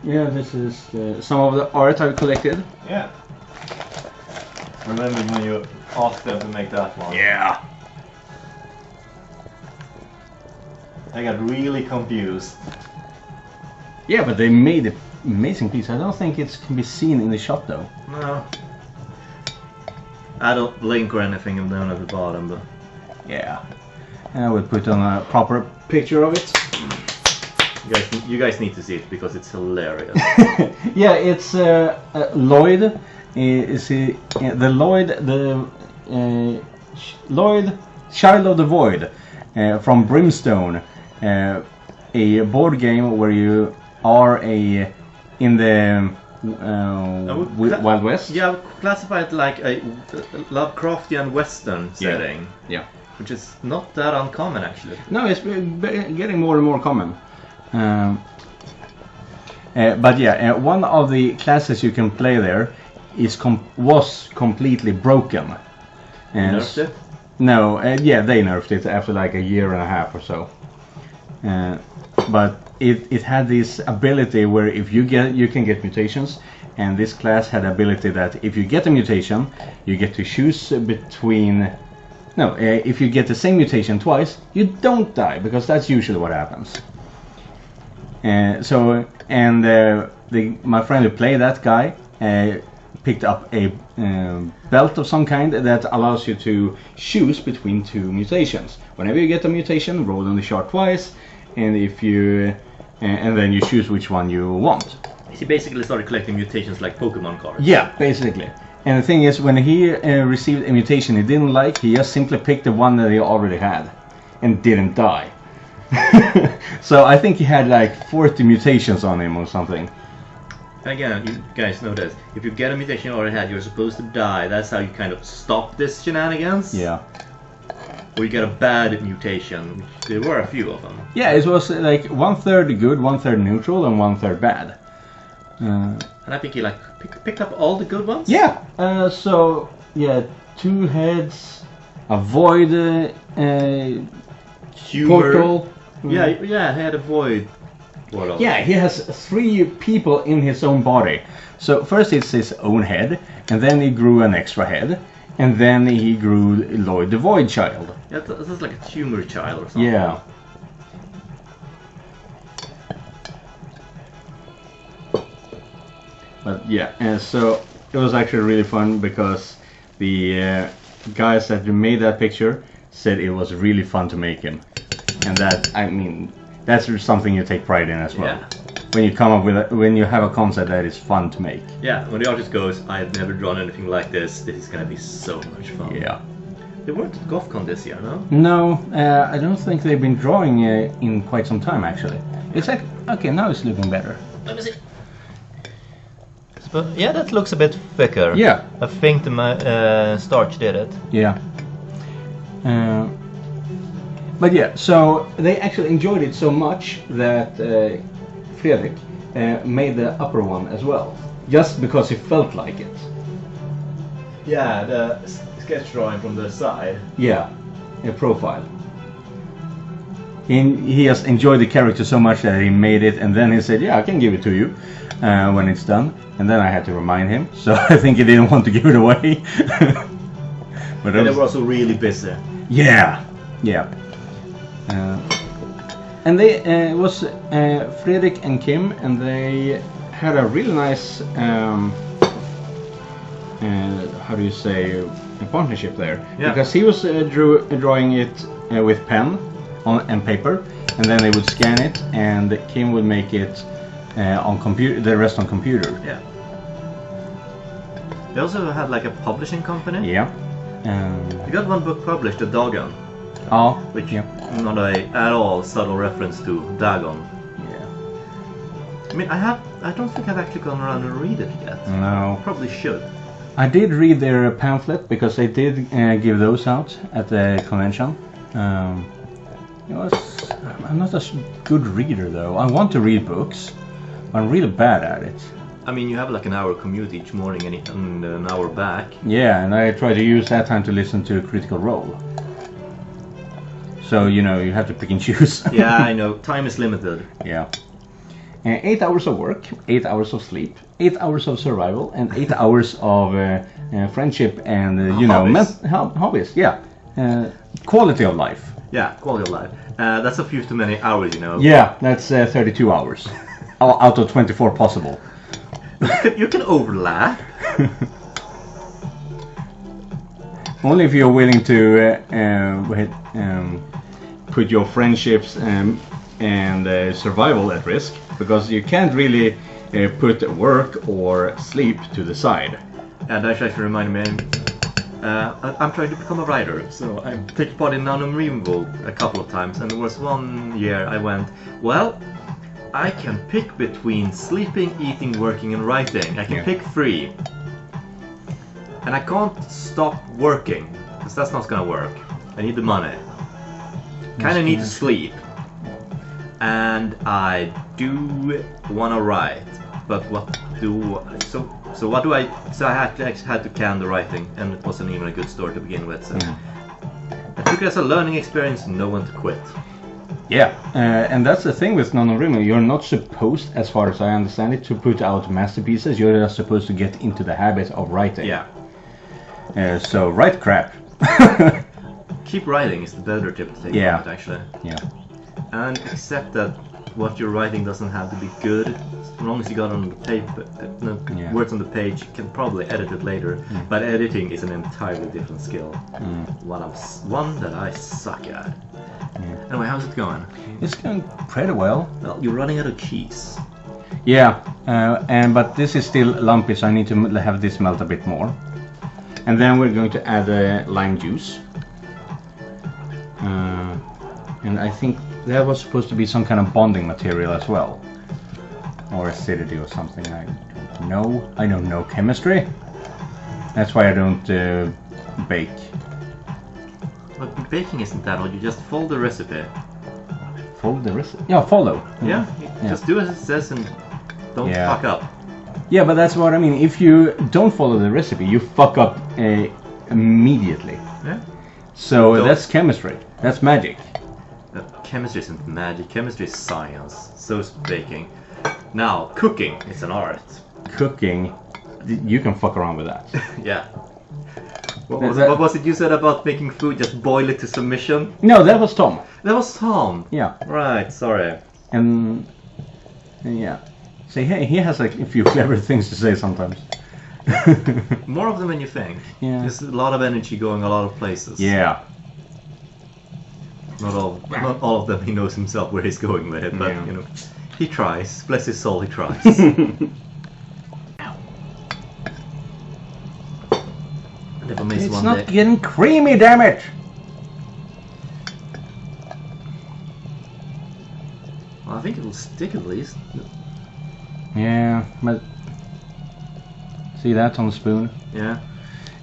Speaker 2: Yeah, this is some of the art I've collected.
Speaker 1: Yeah. Remember when you asked them to make that one?
Speaker 2: Yeah.
Speaker 1: I got really confused.
Speaker 2: Yeah, but they made an amazing piece. I don't think it can be seen in the shop though.
Speaker 1: No. I don't link or anything down at the bottom, but
Speaker 2: Yeah. And I will put on a proper picture of it.
Speaker 1: you guys need to see it because it's hilarious.
Speaker 2: Yeah, it's Lloyd. Is he the Lloyd Lloyd Child of the Void from Brimstone, a board game where you are in the Wild West.
Speaker 1: Yeah, I would classify it like a Lovecraftian Western setting.
Speaker 2: Yeah.
Speaker 1: Which is not that uncommon actually.
Speaker 2: No, it's getting more and more common. But yeah, one of the classes you can play there was completely broken.
Speaker 1: Nerfed it?
Speaker 2: No, yeah, they nerfed it after like a year and a half or so. But it had this ability where if you can get mutations, and this class had ability that if you get a mutation, you get to choose between. No, if you get the same mutation twice, you don't die because that's usually what happens. My friend who played that guy picked up a belt of some kind that allows you to choose between two mutations. Whenever you get a mutation, roll on the chart twice, and and then you choose which one you want.
Speaker 1: He basically started collecting mutations like Pokemon cards.
Speaker 2: Yeah, basically. And the thing is, when he received a mutation he didn't like, he just simply picked the one that he already had and didn't die. So I think he had like 40 mutations on him or something.
Speaker 1: Again, you guys know this. If you get a mutation you already had, you're supposed to die. That's how you kind of stop this shenanigans.
Speaker 2: Yeah.
Speaker 1: Or you get a bad mutation, which there were a few of them.
Speaker 2: Yeah, it was like 1/3 good, 1/3 neutral, and 1/3 bad.
Speaker 1: And I think he like picked up all the good ones?
Speaker 2: Yeah, so yeah, 2 heads, a void,
Speaker 1: Humor.
Speaker 2: portal.
Speaker 1: Yeah, he had a void portal.
Speaker 2: Yeah, he has 3 people in his own body. So first it's his own head, and then he grew an extra head, and then he grew Lloyd the Void Child.
Speaker 1: Yeah, that's like a tumor child or something.
Speaker 2: Yeah. But yeah, and so it was actually really fun because the guys that made that picture said it was really fun to make him, and that, I mean, that's something you take pride in as well.
Speaker 1: Yeah.
Speaker 2: When you come up with when you have a concept that is fun to make.
Speaker 1: Yeah, when the artist goes, I've never drawn anything like this. This is gonna be so much fun.
Speaker 2: Yeah.
Speaker 1: They weren't at GothCon this year, no?
Speaker 2: No, I don't think they've been drawing in quite some time actually. It's like, okay, now it's looking better.
Speaker 1: Let me see. But yeah, that looks a bit thicker.
Speaker 2: Yeah.
Speaker 1: I think the starch did it.
Speaker 2: Yeah. But yeah, so they actually enjoyed it so much that a Fredrik, made the upper one as well, just because he felt like it.
Speaker 1: Yeah, the sketch drawing from the side.
Speaker 2: Yeah, a profile. He just enjoyed the character so much that he made it, and then he said, "Yeah, I can give it to you when it's done." And then I had to remind him, so I think he didn't want to give it away. But
Speaker 1: And they were also really busy.
Speaker 2: yeah. And they it was Fredrik and Kim, and they had a really nice how do you say, a partnership there.
Speaker 1: Yeah.
Speaker 2: Because he was drawing it with pen and paper, and then they would scan it, and Kim would make it on computer, the rest on computer.
Speaker 1: Yeah. They also had like a publishing company.
Speaker 2: Yeah.
Speaker 1: They got one book published, The Dagon,
Speaker 2: Oh,
Speaker 1: which
Speaker 2: yeah.
Speaker 1: not a at all subtle reference to Dagon.
Speaker 2: Yeah.
Speaker 1: I mean, I don't think I've actually gone around and read it yet.
Speaker 2: No.
Speaker 1: Probably should.
Speaker 2: I did read their pamphlet because they did give those out at the convention. I'm not a good reader though. I want to read books. I'm really bad at it.
Speaker 1: I mean, you have like an hour commute each morning and an hour back.
Speaker 2: Yeah, and I try to use that time to listen to Critical Role. So, you know, you have to pick and choose.
Speaker 1: Yeah, I know. Time is limited.
Speaker 2: Yeah. 8 hours of work, 8 hours of sleep, 8 hours of survival, and 8 hours of friendship and, you
Speaker 1: Hobbies.
Speaker 2: know, hobbies. Yeah. Quality of life.
Speaker 1: Yeah, quality of life. That's a few too many hours, you know.
Speaker 2: Yeah, that's 32 hours. Out of 24 possible.
Speaker 1: You can overlap.
Speaker 2: Only if you're willing to put your friendships and survival at risk, because you can't really put work or sleep to the side.
Speaker 1: And that actually reminded me, I'm trying to become a writer, so I take part in non-removal a couple of times, and there was one year I went, well, I can pick between sleeping, eating, working, and writing. I can pick 3. And I can't stop working, because that's not gonna work. I need the money. Kinda need to sleep. And I do wanna write, but what do I... So what do I... So I had to can the writing, and it wasn't even a good story to begin with, so... I took it as a learning experience and know when to quit.
Speaker 2: Yeah, and that's the thing with NaNoWriMo. You're not supposed, as far as I understand it, to put out masterpieces. You're just supposed to get into the habit of writing.
Speaker 1: Yeah.
Speaker 2: So write crap.
Speaker 1: Keep writing is the better tip to take
Speaker 2: Yeah.
Speaker 1: from it, actually.
Speaker 2: Yeah.
Speaker 1: And accept that what you're writing doesn't have to be good. As long as you got on the paper, words on the page, you can probably edit it later. But editing is an entirely different skill. One that I suck at. Anyway, how's it going?
Speaker 2: It's going pretty well.
Speaker 1: Well, you're running out of cheese.
Speaker 2: Yeah, but this is still lumpy, so I need to have this melt a bit more. And then we're going to add lime juice. And I think that was supposed to be some kind of bonding material as well. Or acidity or something, I don't know. I don't know chemistry. That's why I don't bake.
Speaker 1: But baking isn't that hard, you just follow the recipe.
Speaker 2: Follow the recipe? Yeah, follow.
Speaker 1: Yeah, just do as it says and don't fuck up.
Speaker 2: Yeah, but that's what I mean. If you don't follow the recipe, you fuck up immediately.
Speaker 1: Yeah.
Speaker 2: So that's chemistry. That's magic.
Speaker 1: Chemistry isn't magic. Chemistry is science. So is baking. Now, cooking is an art.
Speaker 2: Cooking, you can fuck around with that.
Speaker 1: Yeah. What was it you said about making food? Just boil it to submission?
Speaker 2: No, that was Tom.
Speaker 1: That was Tom.
Speaker 2: Yeah.
Speaker 1: Right. Sorry.
Speaker 2: And yeah. See, he has like a few clever things to say sometimes.
Speaker 1: More of them than you think.
Speaker 2: Yeah.
Speaker 1: There's a lot of energy going a lot of places.
Speaker 2: Yeah.
Speaker 1: Not all of them he knows himself where he's going with it, but you know, he tries. Bless his soul, he tries.
Speaker 2: It's not getting creamy, damn it!
Speaker 1: Well, I think it will stick at least.
Speaker 2: Yeah, but see that on the spoon?
Speaker 1: Yeah.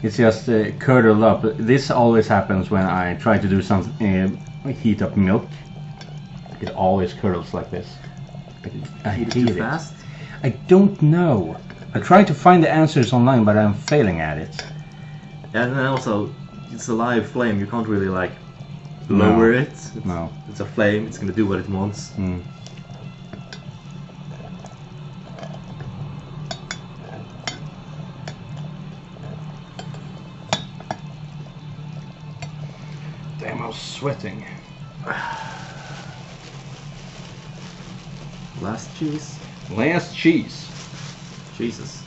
Speaker 2: It's just curdled up. This always happens when I try to do something, heat up milk. It always curdles like this. I
Speaker 1: Heat it
Speaker 2: hate
Speaker 1: too
Speaker 2: it.
Speaker 1: fast?
Speaker 2: I don't know. I try to find the answers online, but I'm failing at it.
Speaker 1: And then also, it's a live flame. You can't really like lower it.
Speaker 2: No.
Speaker 1: It's a flame. It's gonna do what it wants.
Speaker 2: Mm. Damn, I was sweating.
Speaker 1: Last cheese.
Speaker 2: Last cheese.
Speaker 1: Jesus.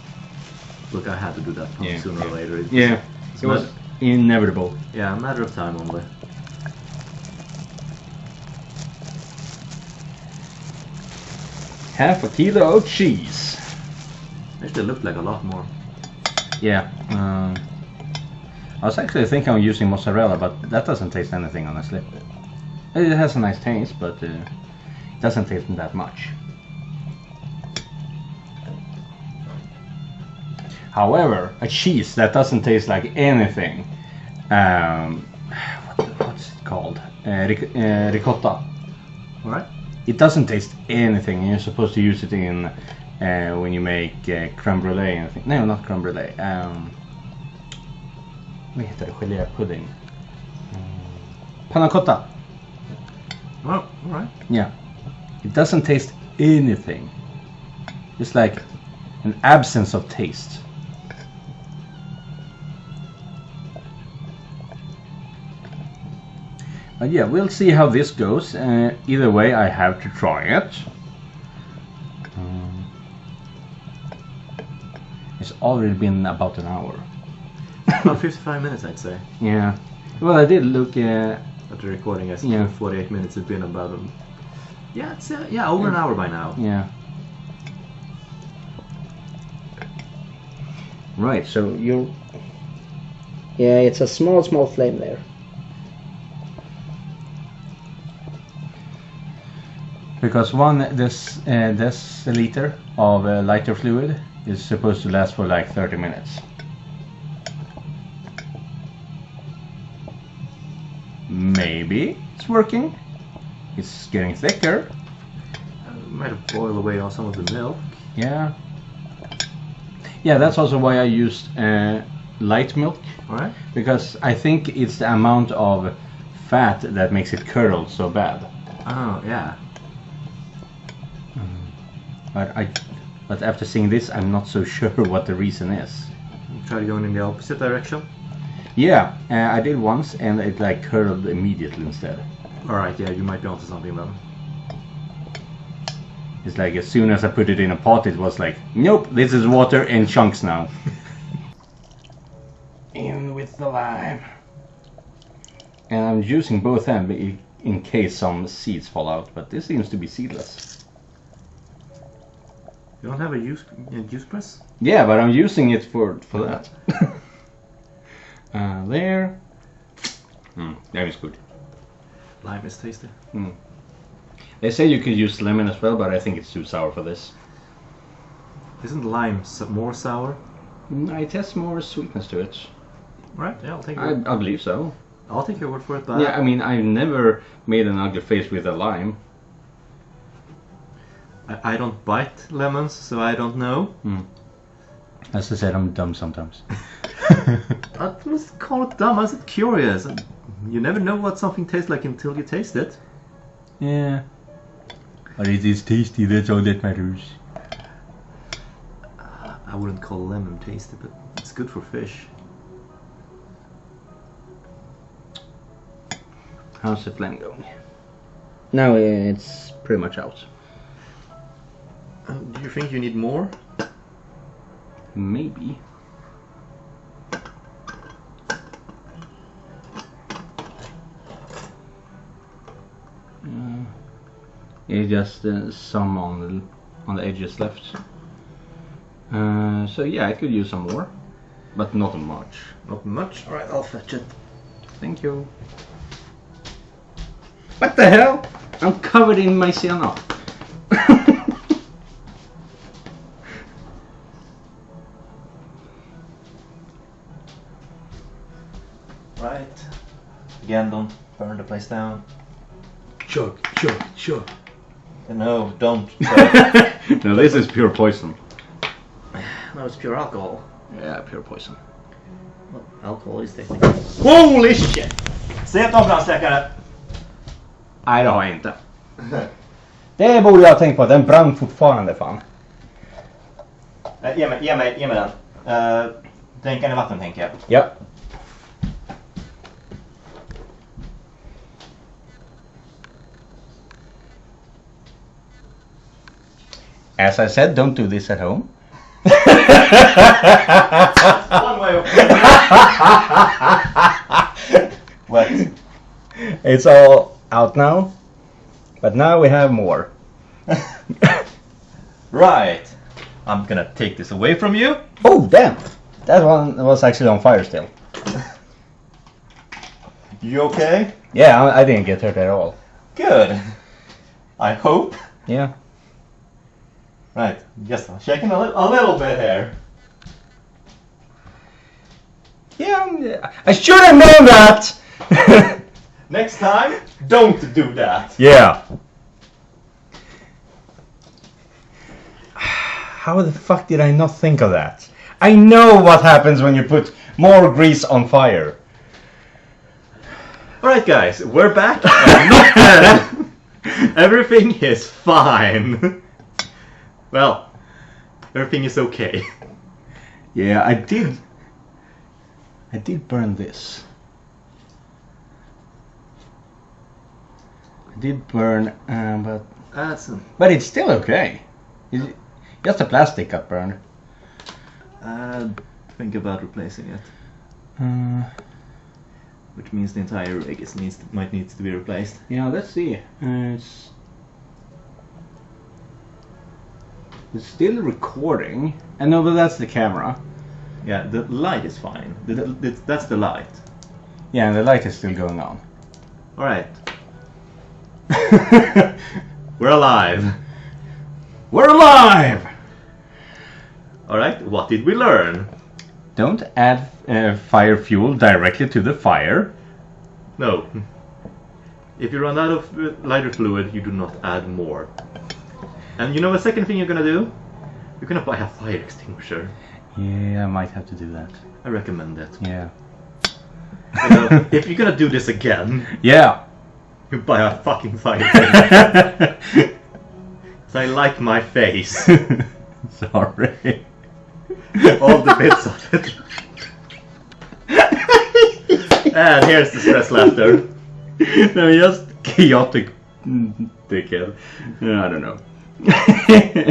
Speaker 1: Look, I had to do that sooner or later.
Speaker 2: It was inevitable.
Speaker 1: Yeah, a matter of time only.
Speaker 2: Half a kilo of cheese.
Speaker 1: Actually, it looked like a lot more.
Speaker 2: Yeah. I was actually thinking of using mozzarella, but that doesn't taste anything, honestly. It has a nice taste, but it doesn't taste that much. However, a cheese that doesn't taste like anything, what's it called? Ricotta.
Speaker 1: Alright.
Speaker 2: It doesn't taste anything, and you're supposed to use it in when you make creme brulee and things. No, not creme brulee. Vad heter det? Gelépudding. Panna cotta.
Speaker 1: Oh, alright.
Speaker 2: Yeah. It doesn't taste anything. It's like an absence of taste. But yeah, we'll see how this goes. Either way, I have to try it. It's already been about an hour.
Speaker 1: About 55 minutes, I'd say.
Speaker 2: Yeah. Well, I did look.
Speaker 1: After recording, I think 48 minutes. It's been about it's over an hour by now.
Speaker 2: Yeah. Right. So you. Yeah, it's a small flame there. Because one deciliter of lighter fluid is supposed to last for like 30 minutes. Maybe it's working. It's getting thicker.
Speaker 1: Might have boiled away on some of the milk.
Speaker 2: Yeah. Yeah, that's also why I used light milk.
Speaker 1: Alright.
Speaker 2: Because I think it's the amount of fat that makes it curdle so bad.
Speaker 1: Oh, yeah.
Speaker 2: But after seeing this, I'm not so sure what the reason is.
Speaker 1: Try going in the opposite direction.
Speaker 2: Yeah, I did once, and it like curdled immediately instead.
Speaker 1: Alright, yeah, you might be onto something then.
Speaker 2: It's like as soon as I put it in a pot, it was like, nope, this is water in chunks now. In with the lime. And I'm using both ends in case some seeds fall out, but this seems to be seedless.
Speaker 1: You don't have a juice press?
Speaker 2: Yeah, but I'm using it for that. There. That is good.
Speaker 1: Lime is tasty.
Speaker 2: They say you could use lemon as well, but I think it's too sour for this.
Speaker 1: Isn't lime more sour?
Speaker 2: It has more sweetness to it.
Speaker 1: Right, yeah, I'll take it.
Speaker 2: I believe so.
Speaker 1: I'll take your word for it, but...
Speaker 2: Yeah, I mean, I've never made an ugly face with a lime.
Speaker 1: I don't bite lemons, so I don't know.
Speaker 2: As I said, I'm dumb sometimes.
Speaker 1: I must call it dumb, I was curious. You never know what something tastes like until you taste it.
Speaker 2: Yeah. But it is tasty, that's all that matters.
Speaker 1: I wouldn't call lemon tasty, but it's good for fish.
Speaker 2: How's the flame going? Now it's pretty much out.
Speaker 1: Do you think you need more?
Speaker 2: Maybe. It's just some on the edges left. So yeah, I could use some more, but not much.
Speaker 1: Not much? Alright, I'll fetch it.
Speaker 2: Thank you. What the hell? I'm covered in maizena.
Speaker 1: Right. Again, don't burn the place down.
Speaker 2: Chug, chug, chug.
Speaker 1: No, don't.
Speaker 2: No, this is pure poison.
Speaker 1: No, it's pure alcohol.
Speaker 2: Yeah, pure poison.
Speaker 1: Well, alcohol is technically... Holy shit! Se ett avbrandssläckare!
Speaker 2: Nej, det har jag inte. Det borde jag ha tänkt på, den brann fortfarande fan.
Speaker 1: Ge mig den. Dränka den i vatten tänker jag.
Speaker 2: Ja. As I said, don't do this at home.
Speaker 1: One way of... What?
Speaker 2: It's all out now, but now we have more.
Speaker 1: Right. I'm gonna take this away from you.
Speaker 2: Oh, damn! That one was actually on fire still.
Speaker 1: You okay?
Speaker 2: Yeah, I didn't get hurt at all.
Speaker 1: Good. I hope.
Speaker 2: Yeah.
Speaker 1: Right. Just shaking a little bit here.
Speaker 2: Yeah, I should have known that!
Speaker 1: Next time, don't do that.
Speaker 2: Yeah. How the fuck did I not think of that? I know what happens when you put more grease on fire.
Speaker 1: Alright guys, we're back. Everything is fine. Well, everything is okay.
Speaker 2: Yeah, I did burn this. I did burn, but it's still okay. Just the plastic got burned.
Speaker 1: Think about replacing it. Which means the entire rig might need to be replaced.
Speaker 2: Yeah, let's see. It's still recording. I know, but that's the camera.
Speaker 1: Yeah, the light is fine. That's the light.
Speaker 2: Yeah, and the light is still going on.
Speaker 1: Alright. We're alive.
Speaker 2: We're alive!
Speaker 1: Alright, what did we learn?
Speaker 2: Don't add fire fuel directly to the fire.
Speaker 1: No. If you run out of lighter fluid, you do not add more. And you know the second thing you're gonna do? You're gonna buy a fire extinguisher.
Speaker 2: Yeah, I might have to do that.
Speaker 1: I recommend it.
Speaker 2: Yeah.
Speaker 1: You know, if you're gonna do this again,
Speaker 2: yeah,
Speaker 1: you buy a fucking fire extinguisher. So I like my face.
Speaker 2: Sorry.
Speaker 1: All the bits of it. And here's the stress laughter.
Speaker 2: No, just chaotic dickhead. I don't know.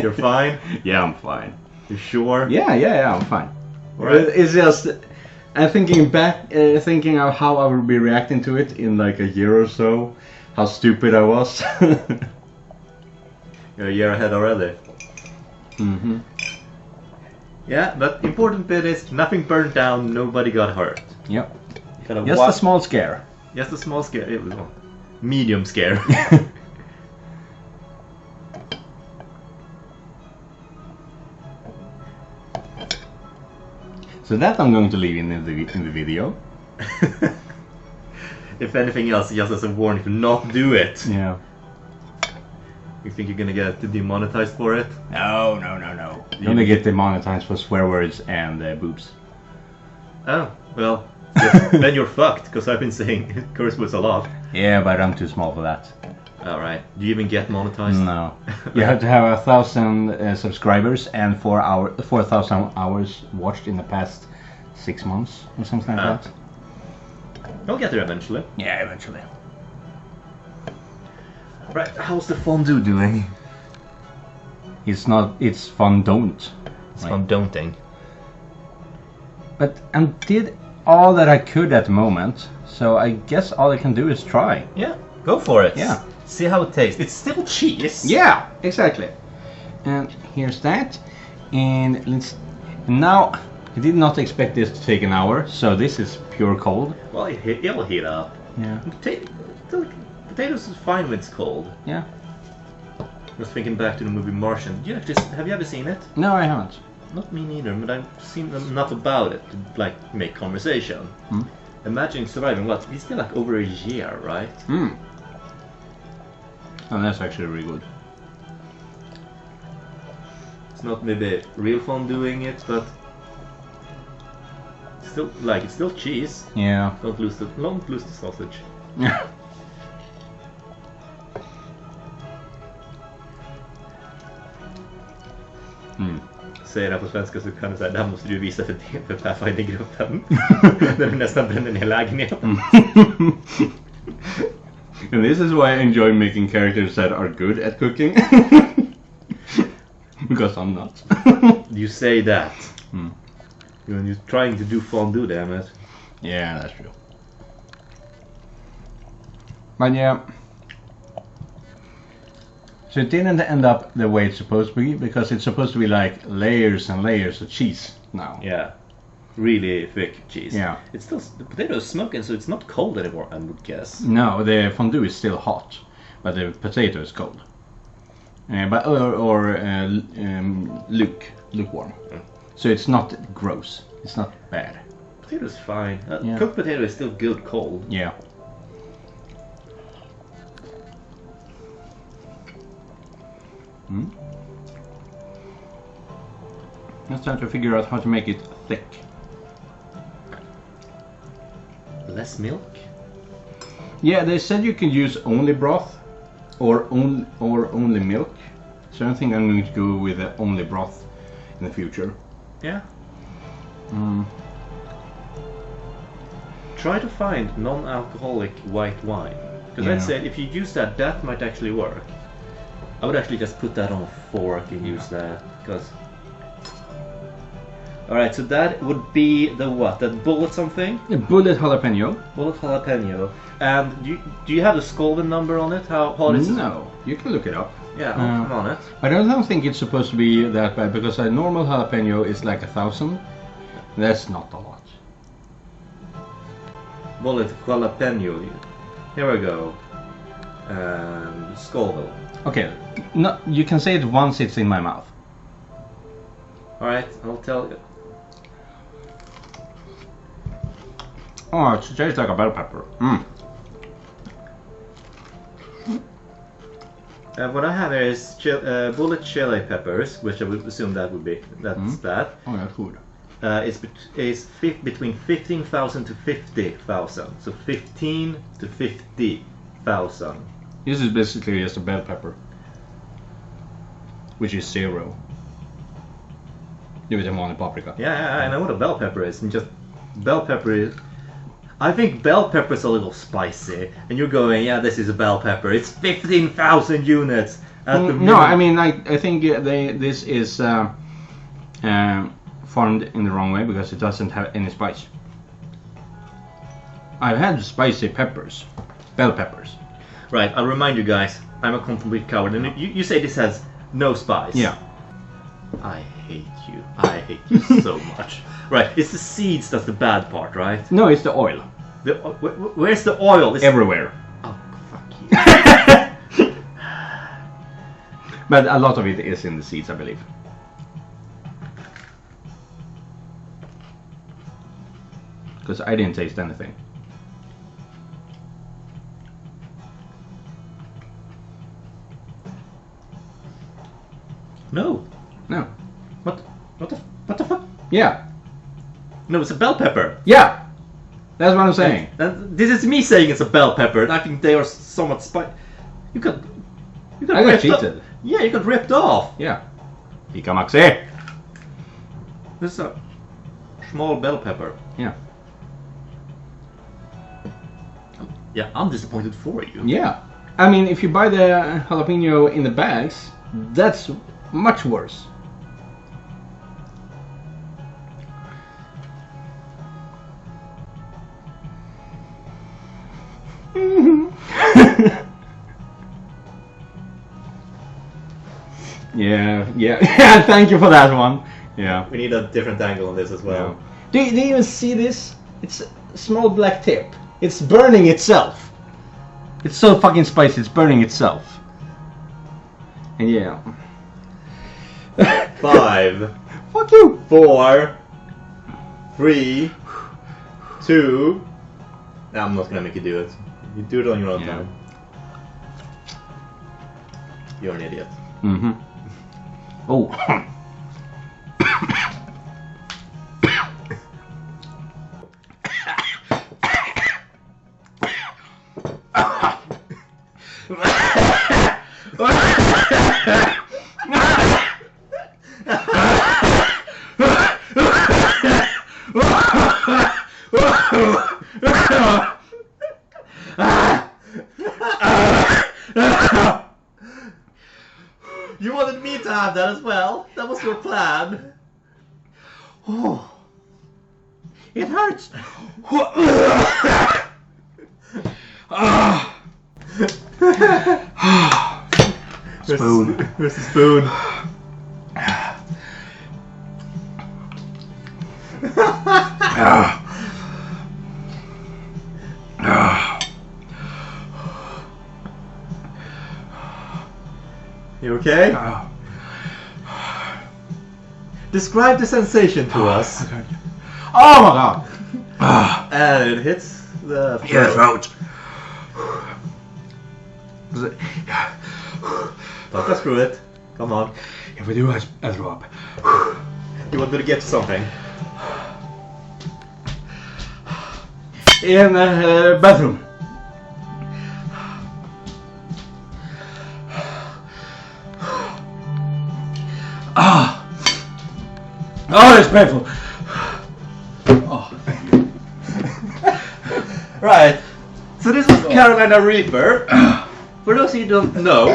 Speaker 1: You're fine?
Speaker 2: Yeah, I'm fine.
Speaker 1: You sure?
Speaker 2: Yeah, I'm fine.
Speaker 1: Right.
Speaker 2: It's just, I'm thinking back, thinking of how I would be reacting to it in like a year or so. How stupid I was.
Speaker 1: You're a year ahead already.
Speaker 2: Mm-hmm.
Speaker 1: Yeah, but important bit is nothing burned down, nobody got hurt.
Speaker 2: Yep. Just a small scare.
Speaker 1: Just a small scare. Medium scare.
Speaker 2: So that I'm going to leave in the video.
Speaker 1: If anything else, just as a warning to not do it.
Speaker 2: Yeah.
Speaker 1: You think you're gonna get demonetized for it?
Speaker 2: No. You're gonna get demonetized for swear words and boobs.
Speaker 1: Oh, well, then you're fucked, because I've been saying curse words a lot.
Speaker 2: Yeah, but I'm too small for that.
Speaker 1: Alright, do you even get monetized?
Speaker 2: No. You have to have 1,000 subscribers and 4,000 hours watched in the past 6 months or something like that.
Speaker 1: I'll get there eventually.
Speaker 2: Yeah, eventually.
Speaker 1: Right, how's the fondue doing?
Speaker 2: It's fun don't.
Speaker 1: It's fun don't-ing.
Speaker 2: But I did all that I could at the moment, so I guess all I can do is try.
Speaker 1: Yeah, go for it.
Speaker 2: Yeah.
Speaker 1: See how it tastes. It's still cheese.
Speaker 2: Yeah, exactly. And here's that. And now, I did not expect this to take an hour, so this is pure cold.
Speaker 1: Well, it'll heat up.
Speaker 2: Yeah.
Speaker 1: Potatoes is fine when it's cold.
Speaker 2: Yeah.
Speaker 1: I was thinking back to the movie Martian. Have you ever seen it?
Speaker 2: No, I haven't.
Speaker 1: Not me neither, but I've seen enough about it to make conversation. Imagine surviving what? It's been like over a year, right?
Speaker 2: Oh, that's actually really good.
Speaker 1: It's not maybe real fun doing it, but still, like, it's still cheese.
Speaker 2: Yeah.
Speaker 1: Don't lose the sausage. Säger det på svenska så kan du säga, det här måste du visa för Pathfinder-gruppen. När du nästan bränner ner lägenheten.
Speaker 2: And this is why I enjoy making characters that are good at cooking. Because I'm not.
Speaker 1: You say that. You're trying to do fondue, damn it.
Speaker 2: Yeah, that's true. But yeah. So it didn't end up the way it's supposed to be, because it's supposed to be like layers and layers of cheese now.
Speaker 1: Yeah. Really thick cheese.
Speaker 2: Yeah.
Speaker 1: It's still, the potato is smoking, so it's not cold anymore, I would guess.
Speaker 2: No, the fondue is still hot, but the potato is cold. Lukewarm. So it's not gross. It's not bad.
Speaker 1: Potato's fine.
Speaker 2: Yeah.
Speaker 1: Cooked potato is still good cold.
Speaker 2: Yeah. Let's try to figure out how to make it thick.
Speaker 1: Less milk?
Speaker 2: Yeah, they said you can use only broth or only milk. So I think I'm going to go with only broth in the future.
Speaker 1: Yeah. Try to find non-alcoholic white wine. Because I'd say if you use that, that might actually work. I would actually just put that on a fork and use that. Because... Alright, so that would be the what? That bullet something?
Speaker 2: A bullet jalapeno.
Speaker 1: Bullet jalapeno. And do you have the Scoville number on it? How hot is it?
Speaker 2: No, you can look it up.
Speaker 1: Yeah, I'm on it.
Speaker 2: I don't think it's supposed to be that bad, because a normal jalapeno is like 1,000. That's not a lot.
Speaker 1: Bullet jalapeno. Here we go. Scoville.
Speaker 2: Okay, no, you can say it once it's in my mouth.
Speaker 1: Alright, I'll tell you.
Speaker 2: Oh, it tastes like a bell pepper.
Speaker 1: What I have here is bullet chili peppers, which I would assume that would be. That's that.
Speaker 2: Oh, that's good.
Speaker 1: It's between 15,000 to 50,000. So 15 to 50,000.
Speaker 2: This is basically just a bell pepper, which is 0. With a paprika.
Speaker 1: Yeah, I know what a bell pepper is. And just bell pepper is. I think bell pepper is a little spicy, and you're going, yeah, this is a bell pepper. It's 15,000 units.
Speaker 2: No, I mean, I think this is formed in the wrong way, because it doesn't have any spice. I've had spicy peppers, bell peppers.
Speaker 1: Right, I'll remind you guys, I'm a complete coward, and you say this has no spice.
Speaker 2: Yeah.
Speaker 1: I hate you. I hate you so much. Right, it's the seeds that's the bad part, right?
Speaker 2: No, it's the oil.
Speaker 1: Where's the oil? It's
Speaker 2: everywhere.
Speaker 1: Oh, fuck you.
Speaker 2: But a lot of it is in the seeds, I believe. Because I didn't taste anything.
Speaker 1: No.
Speaker 2: No.
Speaker 1: What the fuck?
Speaker 2: Yeah.
Speaker 1: No, it's a bell pepper.
Speaker 2: Yeah. That's what I'm saying.
Speaker 1: And this is me saying it's a bell pepper, and I think they are somewhat spicy. You got
Speaker 2: I got cheated.
Speaker 1: Yeah, you got ripped off.
Speaker 2: Yeah. Pika Maxi.
Speaker 1: This is a small bell pepper.
Speaker 2: Yeah.
Speaker 1: Yeah, I'm disappointed for you.
Speaker 2: Yeah. I mean, if you buy the jalapeno in the bags, that's much worse. Yeah. Thank you for that one. Yeah.
Speaker 1: We need a different angle on this as well.
Speaker 2: Yeah. Do you even see this? It's a small black tip. It's burning itself. It's so fucking spicy. It's burning itself. And yeah.
Speaker 1: 5.
Speaker 2: Fuck you.
Speaker 1: 4. 3. 2. Nah, I'm not gonna make you do it. You do it on your own time. You're an idiot.
Speaker 2: Mm-hmm. Oh.
Speaker 1: You wanted me to have that as well? That was your plan?
Speaker 2: Oh, it hurts. Spoon.
Speaker 1: Where's the spoon? You okay? Describe the sensation to us.
Speaker 2: Oh my god!
Speaker 1: And it hits the throat.
Speaker 2: Yeah, throat.
Speaker 1: Don't go screw it. Come on.
Speaker 2: If we do, I throw up.
Speaker 1: You want me to get something?
Speaker 2: In the bathroom. Oh, it's painful. Oh.
Speaker 1: Right. So this was Carolina Reaper. For those who don't know,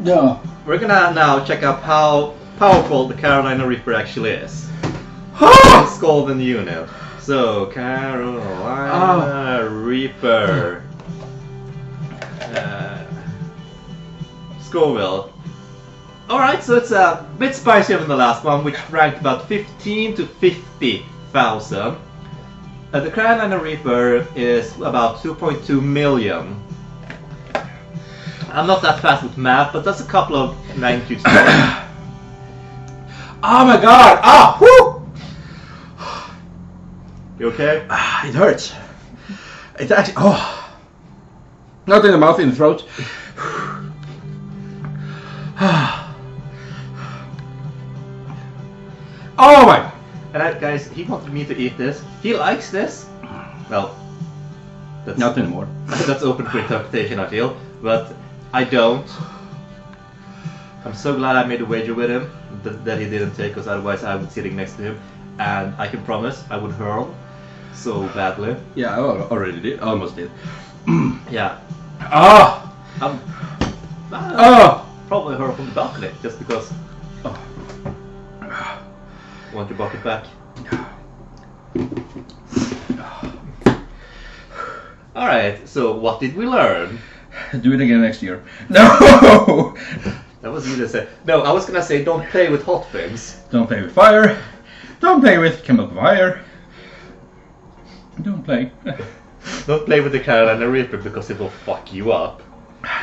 Speaker 2: Yeah.
Speaker 1: we're gonna now check out how powerful the Carolina Reaper actually is. Skalden unit. So Carolina Reaper. Scoville. Alright, so it's a bit spicier than the last one, which ranked about 15 to 50,000. The Carolina Reaper is about 2.2 million. I'm not that fast with math, but that's a couple of magnitudes.
Speaker 2: Oh my god! Ah! Woo!
Speaker 1: You okay?
Speaker 2: It hurts. It actually. Oh. Not in the mouth, in the throat. Oh my!
Speaker 1: And guys, he wanted me to eat this. He likes this. Well, that's
Speaker 2: Not anymore.
Speaker 1: that's open for interpretation, I feel. But I don't. I'm so glad I made a wager with him that he didn't take, because otherwise I would be sitting next to him, and I can promise I would hurl so badly.
Speaker 2: Yeah, I already did. Almost did.
Speaker 1: Yeah.
Speaker 2: Ah!
Speaker 1: Probably hurl from the balcony just because.
Speaker 2: Oh.
Speaker 1: Want your bucket back? Alright, so what did we learn?
Speaker 2: Do it again next year. No!
Speaker 1: That was you to say. No, I was gonna say don't play with hot things.
Speaker 2: Don't play with fire. Don't play with chemical fire. Don't play.
Speaker 1: Don't play with the Carolina Reaper because it will fuck you up.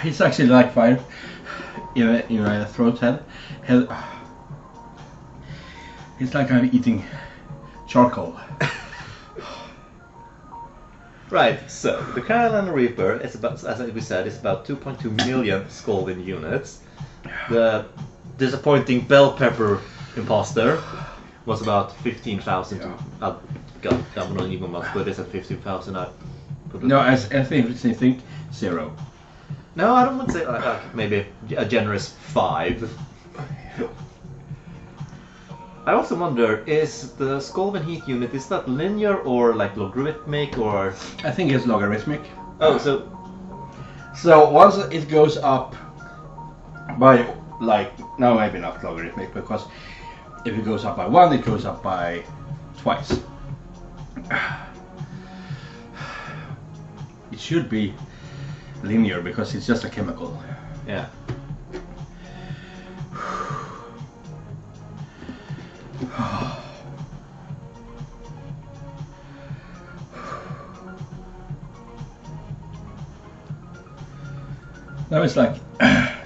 Speaker 2: It's actually like fire in a throat head. It's like I'm eating charcoal.
Speaker 1: Right, so the Carolina Reaper is about, as we said, is about 2.2 million Skalden units. The disappointing bell pepper imposter was about 15,000.
Speaker 2: Yeah.
Speaker 1: God, I'm not even much, but it's at 15,000.
Speaker 2: No, I think 0.
Speaker 1: No, I don't want to say maybe a generous 5. I also wonder, is the Skalden heat unit, is that linear or like logarithmic or?
Speaker 2: I think it's logarithmic.
Speaker 1: Oh, so
Speaker 2: once it goes up by no, maybe not logarithmic, because if it goes up by 1, it goes up by twice. It should be linear because it's just a chemical.
Speaker 1: yeah.
Speaker 2: Now it's like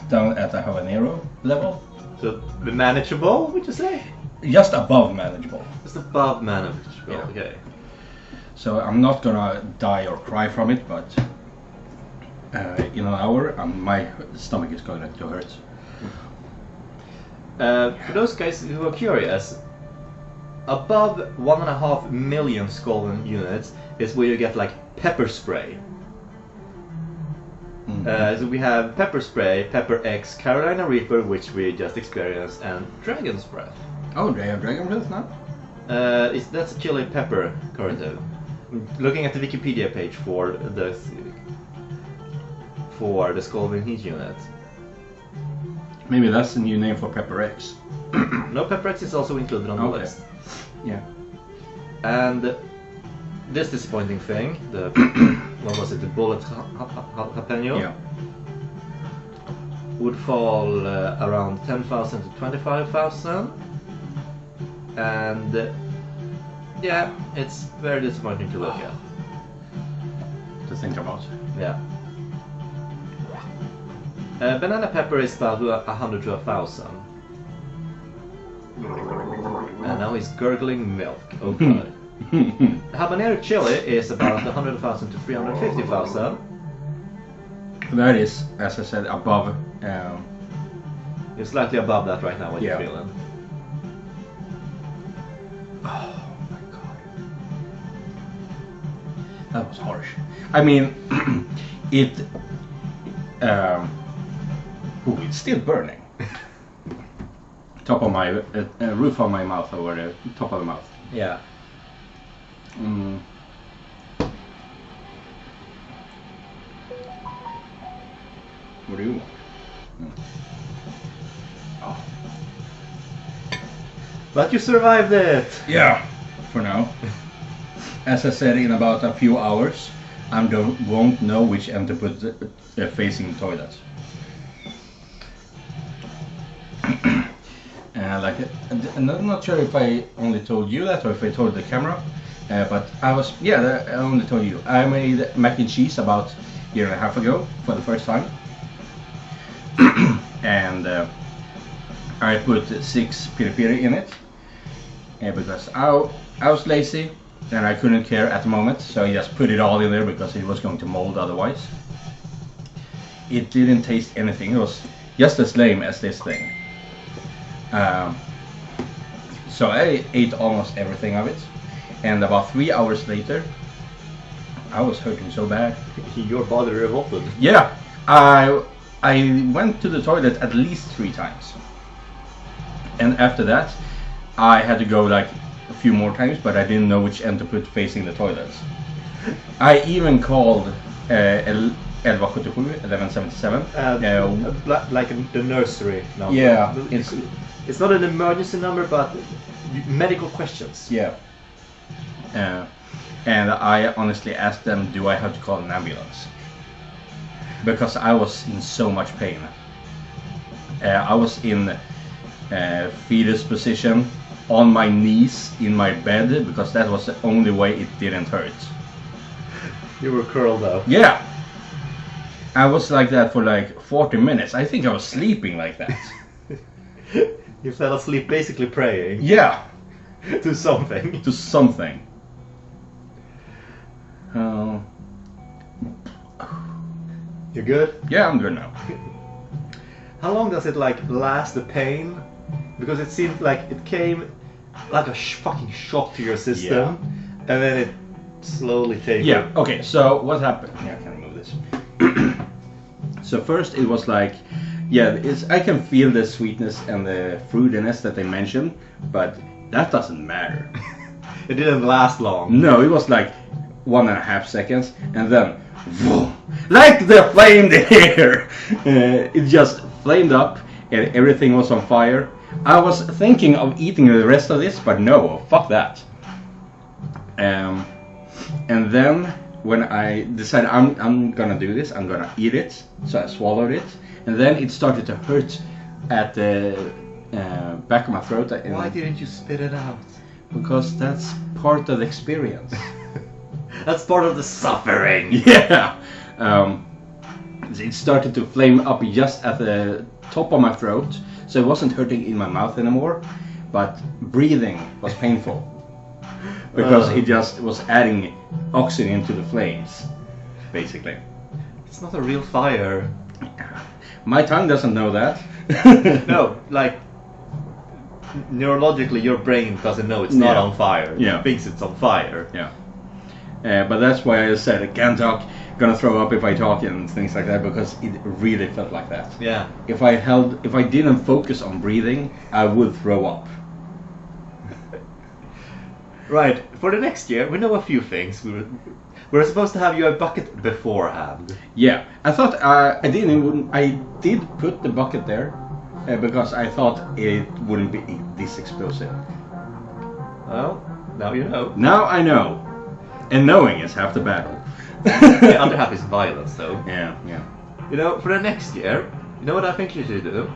Speaker 2: down at the habanero level.
Speaker 1: So the manageable, would you say?
Speaker 2: Just above manageable.
Speaker 1: Just above manageable.
Speaker 2: Yeah.
Speaker 1: Okay.
Speaker 2: So I'm not gonna die or cry from it, but in an hour my stomach is going to hurt.
Speaker 1: For those guys who are curious, above 1.5 million Skalden units is where you get like pepper spray. So we have Pepper Spray, Pepper X, Carolina Reaper, which we just experienced, and Dragon's Breath.
Speaker 2: Oh, they have Dragon Breath now?
Speaker 1: That's a chili pepper corrective. Looking at the Wikipedia page for the Scalding Heat unit.
Speaker 2: Maybe that's the new name for Pepper X.
Speaker 1: No, Pepper X is also included on the list.
Speaker 2: Yeah.
Speaker 1: And this disappointing thing, the what was it, the bullet jalapeno?
Speaker 2: Yeah.
Speaker 1: Would fall around 10,000 to 25,000. And yeah, it's very disappointing to look at.
Speaker 2: To think about.
Speaker 1: Yeah. Banana pepper is about 100 to 1,000. And now he's gurgling milk. Oh god. Habanero chili is about 100,000 to 350,000.
Speaker 2: That is, as I said, above.
Speaker 1: You're slightly above that right now. What
Speaker 2: Yeah.
Speaker 1: you're feeling?
Speaker 2: Oh my god. That was harsh. I mean, it's still burning. Top of my roof of my mouth, or the top of the mouth.
Speaker 1: Yeah.
Speaker 2: What do you want? Oh.
Speaker 1: But you survived it!
Speaker 2: Yeah, for now. As I said, in about a few hours, I won't know which end to put facing the toilet. And I'm not sure if I only told you that or if I told the camera, but I only told you. I made mac and cheese about a year and a half ago for the first time. And I put 6 piri piri in it because I was lazy and I couldn't care at the moment, so I just put it all in there because it was going to mold otherwise. It didn't taste anything, it was just as lame as this thing. So I ate almost everything of it, and about 3 hours later I was hurting so bad.
Speaker 1: Your body revolted.
Speaker 2: Yeah, I went to the toilet at least 3 times, and after that I had to go like a few more times, but I didn't know which end to put facing the toilet. I even called 1177.
Speaker 1: Like the nursery number.
Speaker 2: Yeah,
Speaker 1: it's not an emergency number, but medical questions.
Speaker 2: Yeah. And I honestly asked them, do I have to call an ambulance? Because I was in so much pain. I was in fetus position, on my knees in my bed, because that was the only way it didn't hurt.
Speaker 1: You were curled up.
Speaker 2: Yeah. I was like that for like 40 minutes. I think I was sleeping like that.
Speaker 1: You fell asleep basically praying.
Speaker 2: Yeah.
Speaker 1: To something.
Speaker 2: To something. Oh.
Speaker 1: You good?
Speaker 2: Yeah, I'm good now.
Speaker 1: How long does it like last, the pain? Because it seemed like it came like a fucking shock to your system, and then it slowly tapered.
Speaker 2: Yeah, okay, so what happened? Yeah, I can remove this. So first it was like, I can feel the sweetness and the fruitiness that they mentioned, but that doesn't matter.
Speaker 1: It didn't last long.
Speaker 2: No, it was like 1.5 seconds, and then, whoa, like the flame here! It just flamed up, and everything was on fire. I was thinking of eating the rest of this, but no, fuck that. And then when I decided I'm gonna do this, I'm gonna eat it, so I swallowed it, and then it started to hurt at the back of my throat.
Speaker 1: Why didn't you spit it out?
Speaker 2: Because that's part of the experience.
Speaker 1: That's part of the suffering.
Speaker 2: Yeah. It started to flame up just at the top of my throat, so it wasn't hurting in my mouth anymore, but breathing was painful because it just was adding oxygen to the flames, basically.
Speaker 1: It's not a real fire.
Speaker 2: My tongue doesn't know that.
Speaker 1: No, like neurologically your brain doesn't know it's not on fire.
Speaker 2: Yeah.
Speaker 1: It thinks it's on fire.
Speaker 2: Yeah. But that's why I said I can't talk, gonna throw up if I talk and things like that, because it really felt like that.
Speaker 1: Yeah.
Speaker 2: If I didn't focus on breathing, I would throw up.
Speaker 1: Right. For the next year, we know a few things. We're supposed to have you a bucket beforehand.
Speaker 2: Yeah, I thought I did put the bucket there because I thought it wouldn't be this explosive.
Speaker 1: Well, now you know.
Speaker 2: Now I know, and knowing is half the battle.
Speaker 1: The other half is violence, though.
Speaker 2: Yeah.
Speaker 1: You know, for the next year, you know what I think you should do?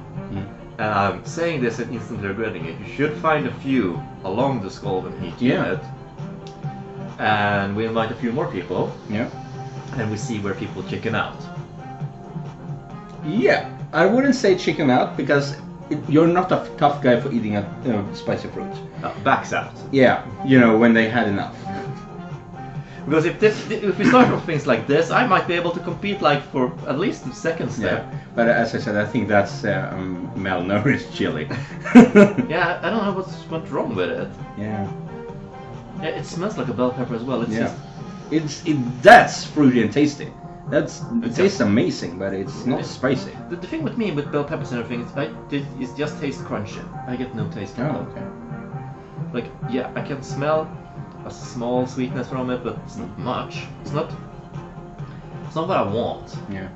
Speaker 1: And I'm saying this and instantly regretting it. You should find a few along the Scald and Heat unit. And we invite a few more people.
Speaker 2: Yeah.
Speaker 1: And we see where people chicken out.
Speaker 2: Yeah, I wouldn't say chicken out because you're not a tough guy for eating a spicy fruit.
Speaker 1: Backs out.
Speaker 2: Yeah, when they had enough.
Speaker 1: Because if we start off things like this, I might be able to compete like for at least the second step.
Speaker 2: Yeah, but as I said, I think that's malnourished chili.
Speaker 1: Yeah, I don't know what's wrong with it.
Speaker 2: Yeah.
Speaker 1: Yeah, it smells like a bell pepper as well. It's just...
Speaker 2: That's fruity and tasty. It tastes amazing, but it's not spicy.
Speaker 1: The thing with me with bell peppers and everything is it just tastes crunchy. I get no taste from them.
Speaker 2: Okay.
Speaker 1: Like, yeah, I can smell a small sweetness from it, but it's not much. It's not what I want.
Speaker 2: Yeah.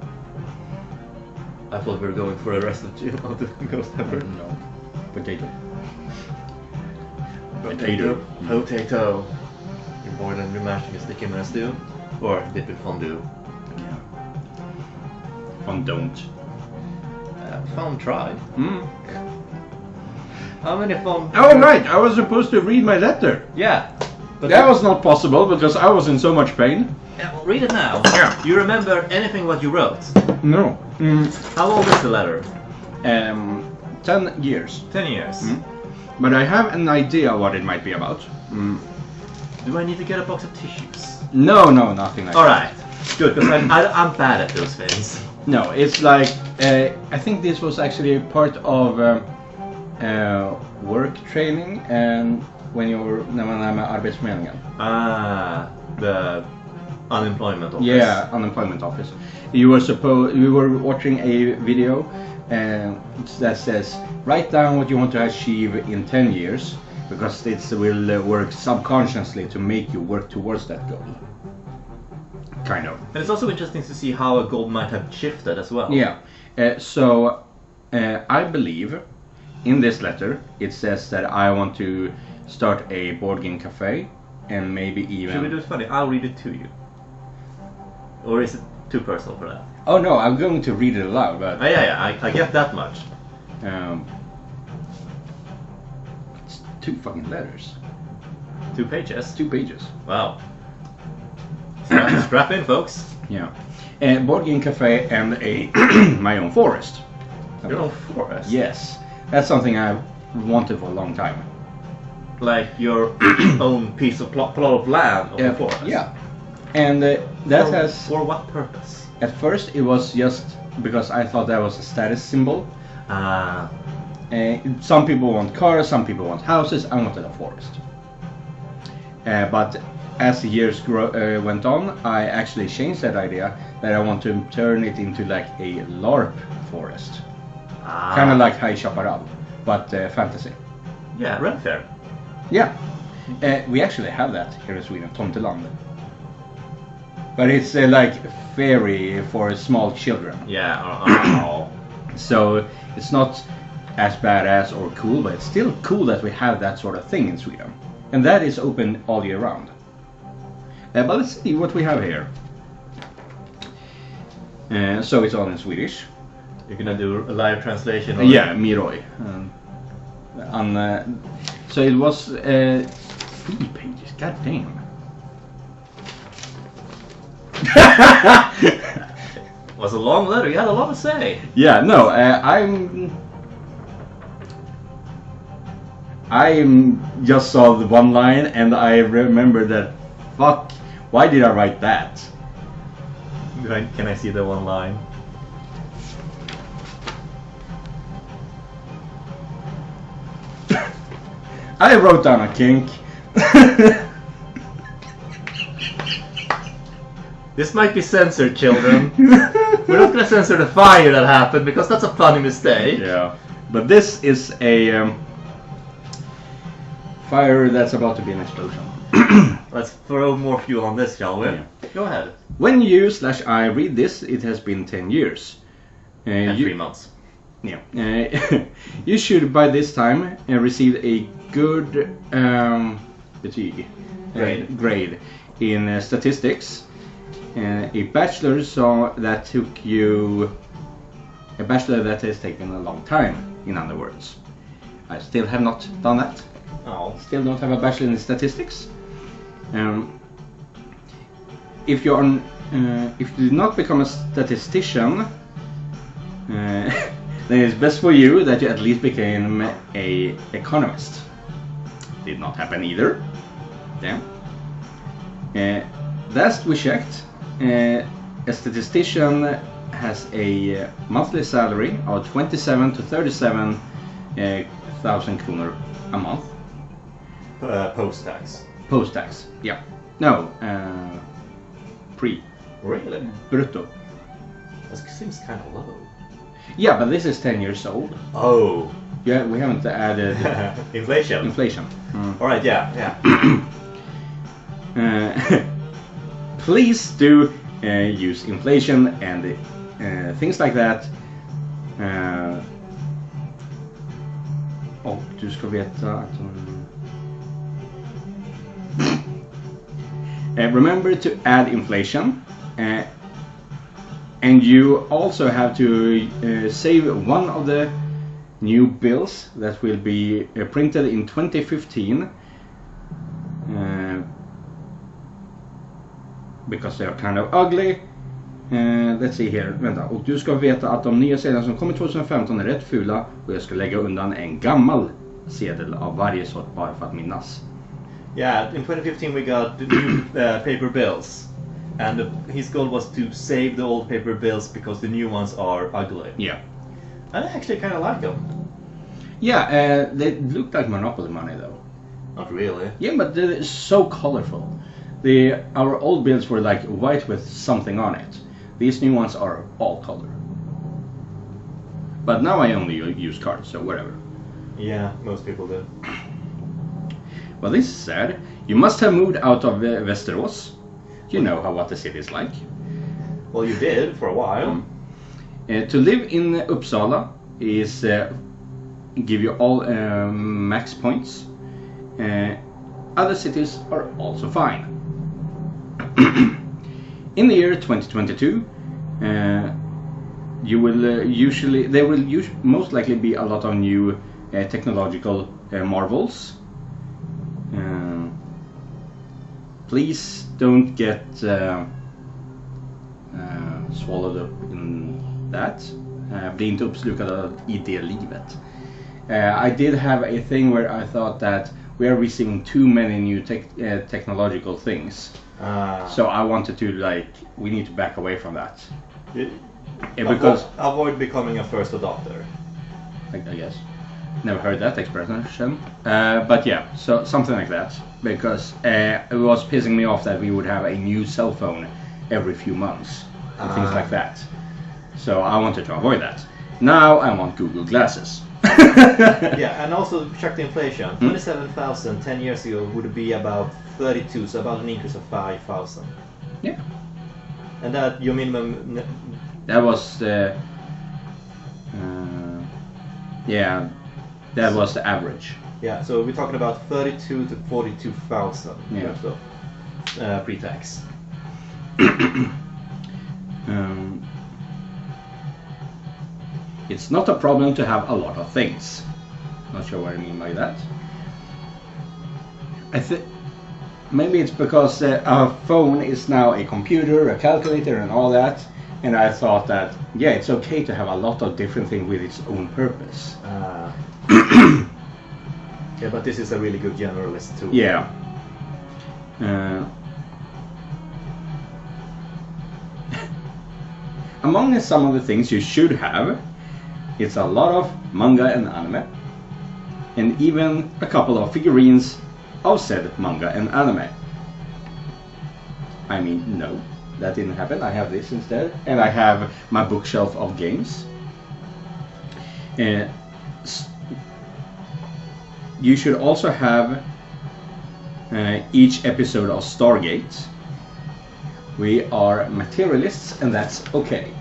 Speaker 1: I thought we were going for the rest of the ghost pepper.
Speaker 2: No. Potato.
Speaker 1: Potato. You're boiling and remashing a stick in a stew, or dip in fondue.
Speaker 2: Yeah. Fondant.
Speaker 1: Fun try. How many fun?
Speaker 2: Oh right, I was supposed to read my letter.
Speaker 1: Yeah. But
Speaker 2: that was not possible because I was in so much pain.
Speaker 1: Yeah, well, read it now.
Speaker 2: Yeah.
Speaker 1: You remember anything what you wrote?
Speaker 2: No.
Speaker 1: How old is the letter?
Speaker 2: 10 years.
Speaker 1: 10 years.
Speaker 2: But I have an idea what it might be about.
Speaker 1: Do I need to get a box of tissues?
Speaker 2: No, nothing like that.
Speaker 1: Alright, good, because I'm bad at those things.
Speaker 2: No, it's like, I think this was actually part of work training and when I'm arbetsförmedlingen.
Speaker 1: The unemployment office.
Speaker 2: Yeah, unemployment office. We were watching a video that says, write down what you want to achieve in 10 years, because it will work subconsciously to make you work towards that goal. Kind of.
Speaker 1: And it's also interesting to see how a goal might have shifted as well.
Speaker 2: Yeah. So I believe in this letter it says that I want to start a board game cafe and maybe even...
Speaker 1: Should we do it funny? I'll read it to you. Or is it too personal for that?
Speaker 2: Oh no, I'm going to read it aloud, but...
Speaker 1: Oh, yeah, I get that much.
Speaker 2: It's 2 fucking letters.
Speaker 1: 2 pages?
Speaker 2: 2 pages.
Speaker 1: Wow. Strap in, folks.
Speaker 2: Yeah. A board game cafe and my own forest.
Speaker 1: Your own forest?
Speaker 2: Yes. That's something I've wanted for a long time.
Speaker 1: Like your own piece of plot of land of the forest?
Speaker 2: Yeah. And that has...
Speaker 1: For what purpose?
Speaker 2: At first it was just because I thought that was a status symbol. Some people want cars, some people want houses. I wanted a forest. But as the years went on, I actually changed that idea that I want to turn it into like a LARP forest. Kind of like High Chaparral, but fantasy.
Speaker 1: Yeah, Renfair.
Speaker 2: Yeah. We actually have that here in Sweden, Tomteland. But it's like fairy for small children.
Speaker 1: Yeah.
Speaker 2: So it's not as badass or cool, but it's still cool that we have that sort of thing in Sweden. And that is open all year round. But let's see what we have here. So it's all in Swedish.
Speaker 1: You're gonna do a live translation?
Speaker 2: Yeah, Miroi. So it was 3 pages, god damn.
Speaker 1: It was a long letter, you had a lot to say.
Speaker 2: Yeah, no, I just saw the one line and I remember that, fuck, why did I write that?
Speaker 1: Can I see the one line?
Speaker 2: I wrote down a kink.
Speaker 1: This might be censored, children. We're not gonna censor the fire that happened because that's a funny mistake.
Speaker 2: Yeah, but this is a fire that's about to be an explosion.
Speaker 1: Let's throw more fuel on this, shall we?
Speaker 2: Yeah.
Speaker 1: Go ahead.
Speaker 2: When you/I read this, it has been 10 years.
Speaker 1: And 3 months.
Speaker 2: Yeah. You should by this time receive a good betyg, grade in statistics. A bachelor that has taken a long time, in other words. I still have not done that.
Speaker 1: Oh.
Speaker 2: Still don't have a bachelor in statistics. If you do not become a statistician, then it's best for you that you at least became a economist. Did not happen either. Damn. Last we checked, a statistician has a monthly salary of 27 to 37 thousand kronor a month.
Speaker 1: Post-tax.
Speaker 2: Post-tax, yeah. No, pre.
Speaker 1: Really?
Speaker 2: Brutto.
Speaker 1: That seems kind of low.
Speaker 2: Yeah, but this is 10 years old.
Speaker 1: Oh.
Speaker 2: Yeah, we haven't added
Speaker 1: inflation.
Speaker 2: Inflation. Mm.
Speaker 1: All right, yeah.
Speaker 2: Please do use inflation and things like that. Och du ska veta att remember to add inflation, and you also have to save one of the new bills that will be printed in 2015, because they are kind of ugly. Let's see here, vänta, och du ska veta att de nya sedlarna som kommer 2015 är rätt fula, och jag ska lägga undan en gammal sedel av varje sort bara för att minnas.
Speaker 1: Yeah, in 2015 we got the new paper bills, and his goal was to save the old paper bills because the new ones are ugly.
Speaker 2: Yeah.
Speaker 1: And I actually kind of like them.
Speaker 2: Yeah, they look like Monopoly money though.
Speaker 1: Not really.
Speaker 2: Yeah, but they're so colorful. Our old bills were like white with something on it. These new ones are all color. But now I only use cards, so whatever.
Speaker 1: Yeah, most people do.
Speaker 2: Well, this is sad. You must have moved out of Västerås. You know what the city is like.
Speaker 1: Well, you did for a while.
Speaker 2: To live in Uppsala is give you all max points. Other cities are also fine. In the year 2022, you will most likely be a lot of new technological marvels. Please don't get swallowed up in that. Bli inte uppslukad i det livet. I did have a thing where I thought that we are receiving too many new technological things. So I wanted to we need to back away from that. Because
Speaker 1: avoid becoming a first adopter.
Speaker 2: I guess. Never heard that expression. But yeah, so something like that. Because it was pissing me off that we would have a new cell phone every few months and things like that. So I wanted to avoid that. Now I want Google Glasses.
Speaker 1: Yeah, and also check the inflation. 27,000 10 years ago would be about 32, so about an increase of 5,000.
Speaker 2: Yeah.
Speaker 1: And that your minimum.
Speaker 2: That was the. Yeah, that was the average.
Speaker 1: Yeah, so we're talking about 32 to 42,000.
Speaker 2: Yeah.
Speaker 1: So, pre-tax.
Speaker 2: It's not a problem to have a lot of things. Not sure what I mean by that. I think maybe it's because our phone is now a computer, a calculator, and all that. And I thought that it's okay to have a lot of different things with its own purpose.
Speaker 1: Yeah, but this is a really good generalist tool.
Speaker 2: Yeah. Among some of the things you should have, it's a lot of manga and anime, and even a couple of figurines of said manga and anime. I mean, no. that didn't happen. I have this instead, and I have my bookshelf of games. You should also have each episode of Stargate. We are materialists, and that's okay.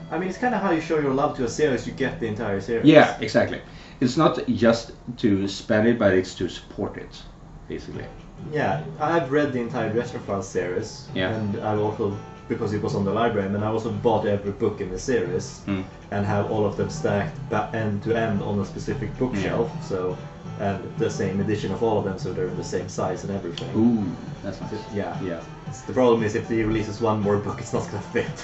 Speaker 1: I mean, it's kind of how you show your love to a series. You get the entire series.
Speaker 2: Yeah, exactly. It's not just to spend it, but it's to support it, basically.
Speaker 1: Yeah, I've read the entire Retrofile series,
Speaker 2: Yeah.
Speaker 1: and I've also, because it was on the library, and I also bought every book in the series, and have all of them stacked end to end on a specific bookshelf. So, and the same edition of all of them, so they're the same size and everything.
Speaker 2: Ooh, that's nice.
Speaker 1: Yeah.
Speaker 2: Yeah.
Speaker 1: The problem is if he releases one more book, it's not gonna fit.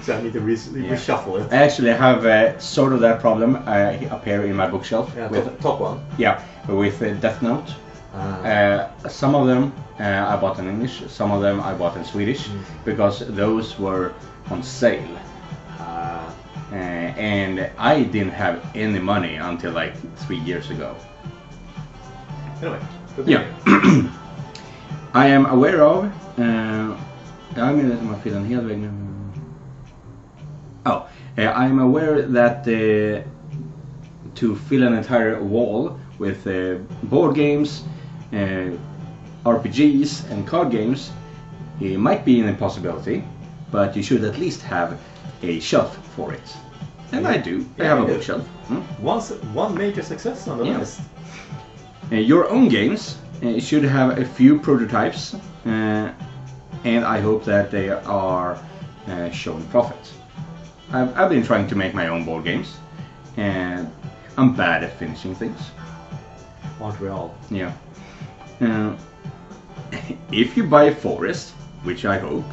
Speaker 1: So I need to reshuffle it.
Speaker 2: I actually have sort of that problem up here in my bookshelf.
Speaker 1: Yeah,
Speaker 2: with,
Speaker 1: top one.
Speaker 2: Yeah, with Death Note. Some of them I bought in English, some of them I bought in Swedish, because those were on sale. And I didn't have any money until like 3 years ago.
Speaker 1: Anyway,
Speaker 2: yeah. I am aware of... I am aware that to fill an entire wall with board games, RPGs and card games, it might be an impossibility, but you should at least have a shelf for it. And I do. I have a bookshelf.
Speaker 1: One major success on the list.
Speaker 2: Your own games should have a few prototypes, and I hope that they are showing profit. I've been trying to make my own board games, and I'm bad at finishing things.
Speaker 1: Aren't we all?
Speaker 2: Yeah. If you buy a forest, which I hope,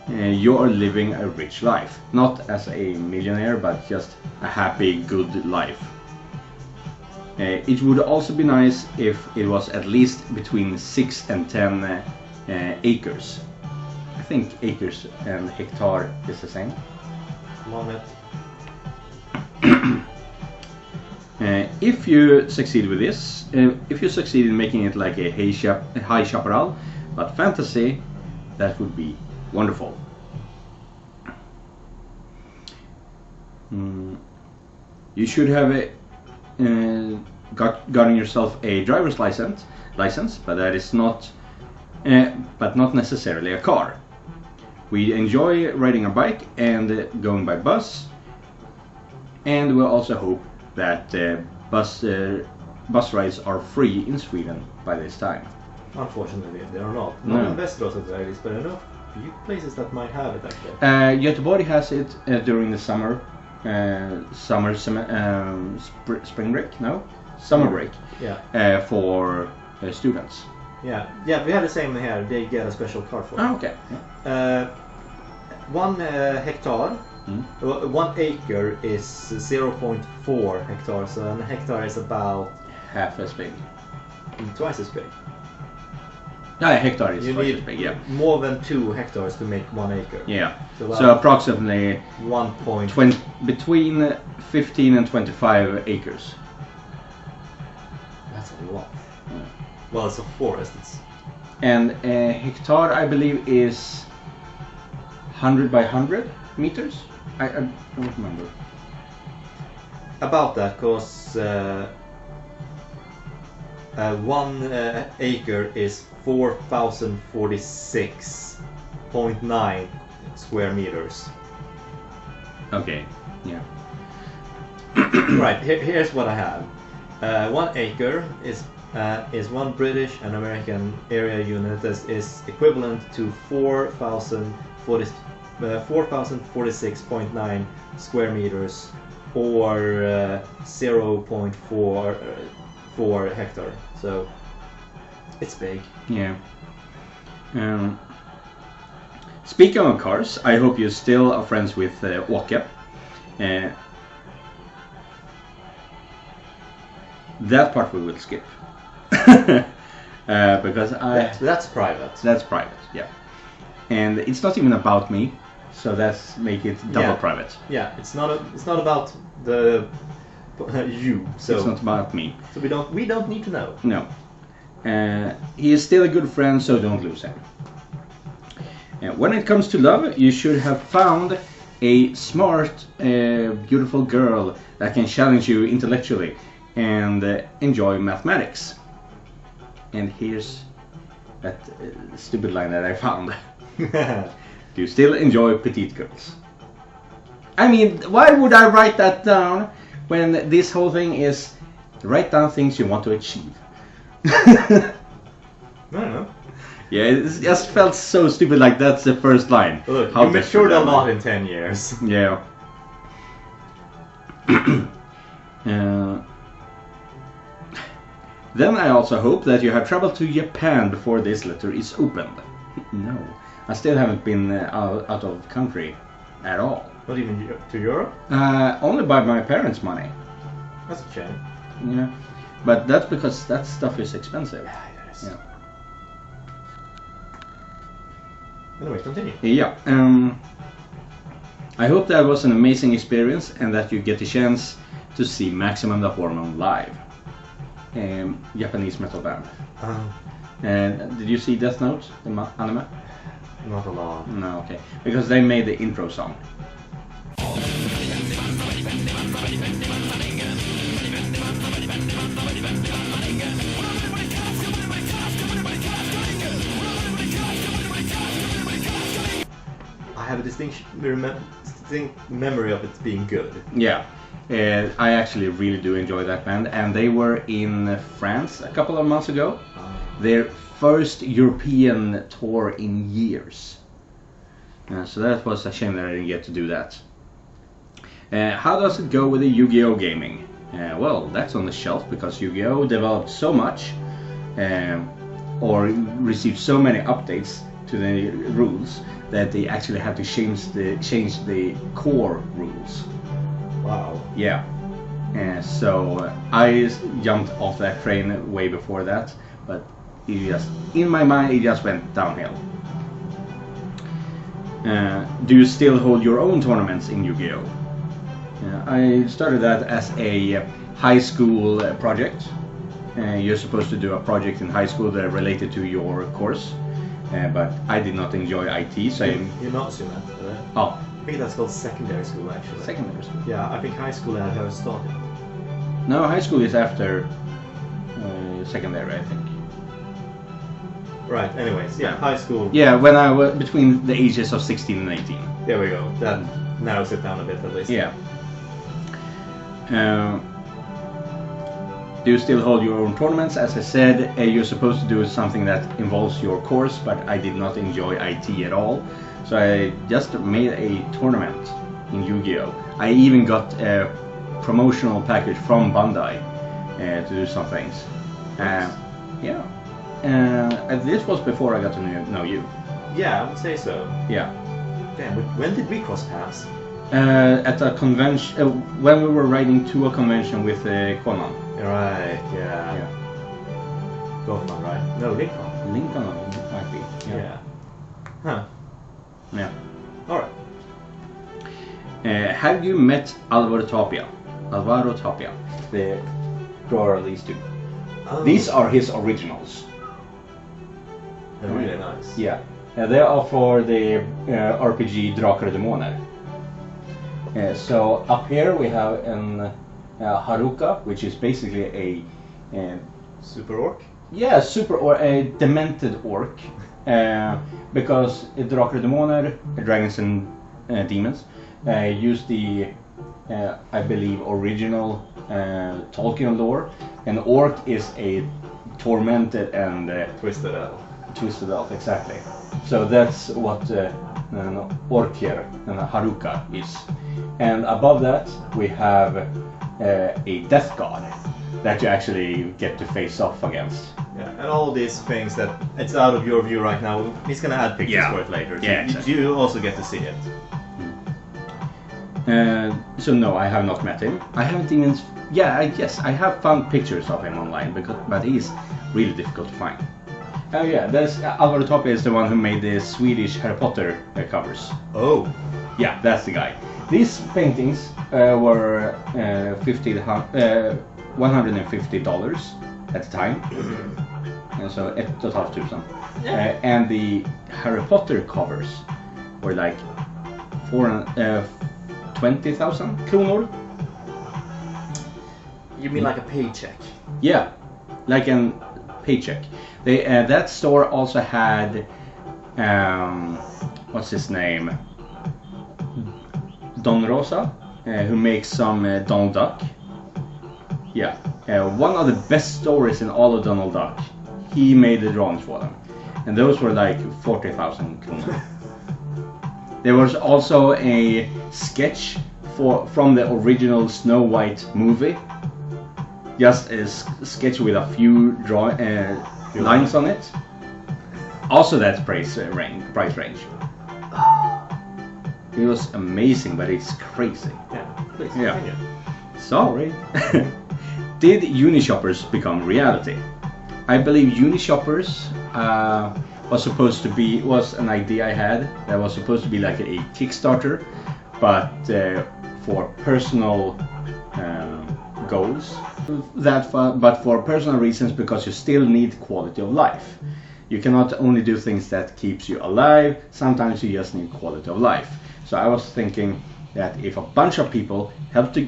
Speaker 2: you are living a rich life. Not as a millionaire, but just a happy, good life. It would also be nice if it was at least between 6 and 10 acres. I think acres and hectare is the same. If you succeed with this, if you succeed in making it like a high chaparral, but fantasy, that would be wonderful. You should have gotten yourself a driver's license, but that is not, but not necessarily a car. We enjoy riding a bike and going by bus, and we also hope that bus rides are free in Sweden by this time.
Speaker 1: Unfortunately, they are not. Not in Västerås at least, but I know a few places that might have it actually.
Speaker 2: Göteborg has it during the summer, spring break. No, summer break.
Speaker 1: Yeah.
Speaker 2: For students.
Speaker 1: Yeah, we have the same here. They get a special card for it.
Speaker 2: Oh, okay. Yeah.
Speaker 1: 1 hectare. 1 acre is 0.4 hectares, so a hectare is about
Speaker 2: half as big.
Speaker 1: Twice as big.
Speaker 2: Yeah, a hectare is
Speaker 1: you
Speaker 2: twice
Speaker 1: need
Speaker 2: as big, yeah.
Speaker 1: More than 2 hectares to make 1 acre.
Speaker 2: Yeah.
Speaker 1: So
Speaker 2: approximately
Speaker 1: 1.20
Speaker 2: between 15 and 25 acres.
Speaker 1: That's a lot. Yeah. Well, it's a forest.
Speaker 2: And a hectare, I believe, is 100 by 100 meters. I don't remember.
Speaker 1: About that, because 1 acre is 4,046.9 square meters.
Speaker 2: Okay, yeah.
Speaker 1: Right, here's what I have. 1 acre is 1 British and American area unit that is equivalent to 4,046.9 square meters, or 0.4 hectare. So it's big.
Speaker 2: Yeah. Speaking of cars, I hope you still are friends with Åke. That part we will skip. Because
Speaker 1: that's private.
Speaker 2: That's private, yeah. And it's not even about me, so that's make it double private.
Speaker 1: Yeah, it's not about the you. So
Speaker 2: it's not about me.
Speaker 1: So we don't need to know.
Speaker 2: No. He is still a good friend, so don't lose him. When it comes to love, you should have found a smart, beautiful girl that can challenge you intellectually and enjoy mathematics. And here's that stupid line that I found. Do you still enjoy petite girls? I mean, why would I write that down when this whole thing is write down things you want to achieve?
Speaker 1: I don't know.
Speaker 2: Yeah, it just felt so stupid, like that's the first line.
Speaker 1: Look, you matured a lot in 10 years.
Speaker 2: Yeah. Then I also hope that you have traveled to Japan before this letter is opened. No, I still haven't been out of country at all.
Speaker 1: Not even to Europe?
Speaker 2: Only by my parents' money.
Speaker 1: That's a shame.
Speaker 2: Yeah, but that's because that stuff is expensive.
Speaker 1: Yeah, it is.
Speaker 2: Yeah.
Speaker 1: Anyway, continue.
Speaker 2: Yeah. I hope that was an amazing experience and that you get the chance to see Maximum the Hormone live. Japanese metal band. And did you see Death Note, the anime?
Speaker 1: Not a lot.
Speaker 2: No, okay. Because they made the intro song.
Speaker 1: I have a distinct memory of it being good.
Speaker 2: Yeah. I actually really do enjoy that band, and they were in France a couple of months ago. Their first European tour in years. So that was a shame that I didn't get to do that. How does it go with the Yu-Gi-Oh gaming? Well, that's on the shelf because Yu-Gi-Oh developed so much, or received so many updates to the rules that they actually had to change the core rules.
Speaker 1: Wow.
Speaker 2: Yeah. So I jumped off that train way before that, but it just, in my mind, it just went downhill. Do you still hold your own tournaments in Yu-Gi-Oh? I started that as a high school project. You're supposed to do a project in high school that related to your course, but I did not enjoy IT, so
Speaker 1: You're not Sumat,
Speaker 2: Oh.
Speaker 1: I think that's called secondary school, actually.
Speaker 2: Secondary school?
Speaker 1: Yeah, I think high school had her started.
Speaker 2: No, high school is after secondary, I think.
Speaker 1: Right, anyways, yeah, high school.
Speaker 2: Yeah, when I was between the ages of 16 and 18.
Speaker 1: There we go. That narrows it down a bit, at least.
Speaker 2: Yeah. Do you still hold your own tournaments? As I said, you're supposed to do something that involves your course, but I did not enjoy IT at all. So I just made a tournament in Yu-Gi-Oh! I even got a promotional package from Bandai to do some things. Yeah. This was before I got to know you.
Speaker 1: Yeah, I would say so.
Speaker 2: Yeah.
Speaker 1: Damn, when did we cross paths?
Speaker 2: At a convention, when we were riding to a convention with Conan.
Speaker 1: Right, yeah. Gothman, right? No, Lincoln.
Speaker 2: Lincoln might be.
Speaker 1: Yeah. Huh.
Speaker 2: Yeah.
Speaker 1: Alright.
Speaker 2: Have you met Alvaro Tapia, the drawer of these two?
Speaker 1: Oh.
Speaker 2: These are his originals.
Speaker 1: They're really nice.
Speaker 2: Yeah. They are for the RPG Drakar och Demoner. So up here we have an Haruka, which is basically a
Speaker 1: Super Orc?
Speaker 2: Yeah, a demented orc. Because Drakar och Demoner, Dragons and Demons, use the, I believe, original Tolkien lore. An orc is a tormented and
Speaker 1: Twisted elf.
Speaker 2: Twisted elf, exactly. So that's what an orker and a Haruka is. And above that we have a death god that you actually get to face off against.
Speaker 1: Yeah, and all these things that it's out of your view right now, he's gonna add pictures for it later. So
Speaker 2: yeah, exactly.
Speaker 1: You also get to see it.
Speaker 2: So no, I have not met him. I haven't even. Yeah, I have found pictures of him online, but he's really difficult to find. Oh yeah, there's Alvaro Tapia is the one who made the Swedish Harry Potter covers.
Speaker 1: Oh.
Speaker 2: Yeah, that's the guy. These paintings were $150 at the time. så 1 500. And the Harry Potter covers were like 20,000 kronor.
Speaker 1: You mean like a paycheck?
Speaker 2: Yeah, like a paycheck. That store also had what's his name? Don Rosa, who makes some Donald Duck. Yeah, one of the best stories in all of Donald Duck. He made the drawings for them, and those were like 40,000 kronor. There was also a sketch from the original Snow White movie. Just a sketch with a few lines on it. Also, that's price range. It was amazing, but it's crazy.
Speaker 1: Yeah, please
Speaker 2: Yeah.
Speaker 1: continue.
Speaker 2: Sorry. Did Unishoppers become reality? I believe Unishoppers was an idea I had that was supposed to be like a Kickstarter, but for personal goals. But for personal reasons, because you still need quality of life. You cannot only do things that keeps you alive. Sometimes you just need quality of life. So I was thinking that if a bunch of people help to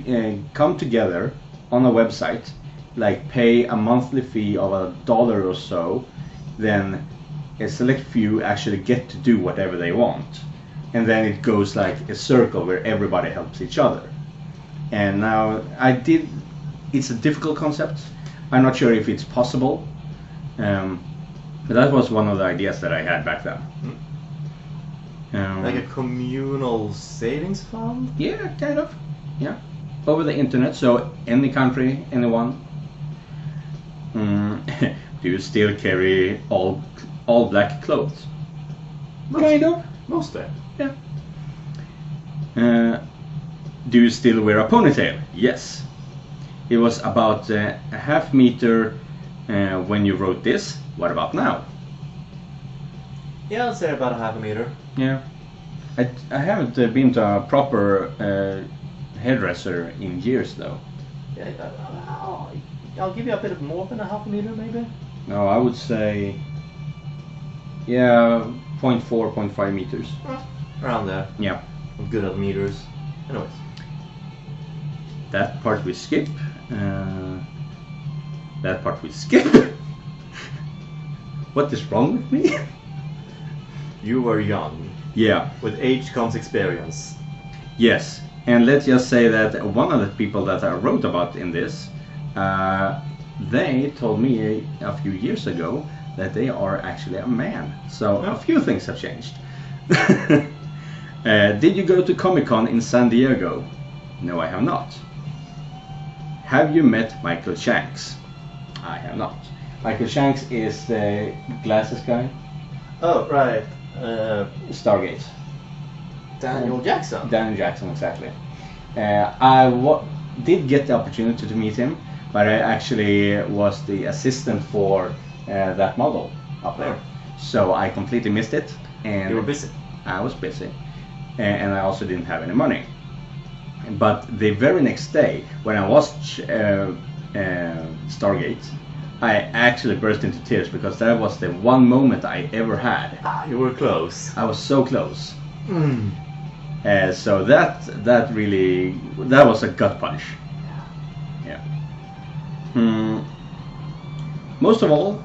Speaker 2: come together on a website, like pay a monthly fee of $1 or so, then a select few actually get to do whatever they want, and then it goes like a circle where everybody helps each other. And now it's a difficult concept. I'm not sure if it's possible, but that was one of the ideas that I had back then.
Speaker 1: Like a communal savings fund?
Speaker 2: Yeah, kind of. Yeah, over the internet, so any country, anyone. Do you still carry all black clothes? Kind of.
Speaker 1: Mostly.
Speaker 2: Yeah. Do you still wear a ponytail? Yes. It was about a half meter when you wrote this. What about now?
Speaker 1: Yeah, I'd say about a half a meter.
Speaker 2: Yeah. I haven't been to a proper hairdresser in years though.
Speaker 1: Yeah, I'll give you a bit more than a half a meter, maybe.
Speaker 2: No, I would say, yeah, 0.4, 0.5 meters.
Speaker 1: Around there.
Speaker 2: Yeah.
Speaker 1: I'm good at meters. Anyways.
Speaker 2: That part we skip. That part we skip. What is wrong with me?
Speaker 1: You were young.
Speaker 2: Yeah.
Speaker 1: With age comes experience.
Speaker 2: Yes. And let's just say that one of the people that I wrote about in this, they told me a few years ago that they are actually a man. So a few things have changed. Did you go to Comic-Con in San Diego? No, I have not. Have you met Michael Shanks? I have not. Michael Shanks is the glasses guy.
Speaker 1: Oh, right.
Speaker 2: Stargate.
Speaker 1: Daniel Jackson.
Speaker 2: Daniel Jackson, exactly. I did get the opportunity to meet him, but I actually was the assistant for that model up there. So I completely missed it. And
Speaker 1: you were busy.
Speaker 2: I was busy. And I also didn't have any money. But the very next day, when I watched Stargate, I actually burst into tears because that was the one moment I ever had.
Speaker 1: You were close.
Speaker 2: I was so close. So that was a gut punch. Yeah. Most of all,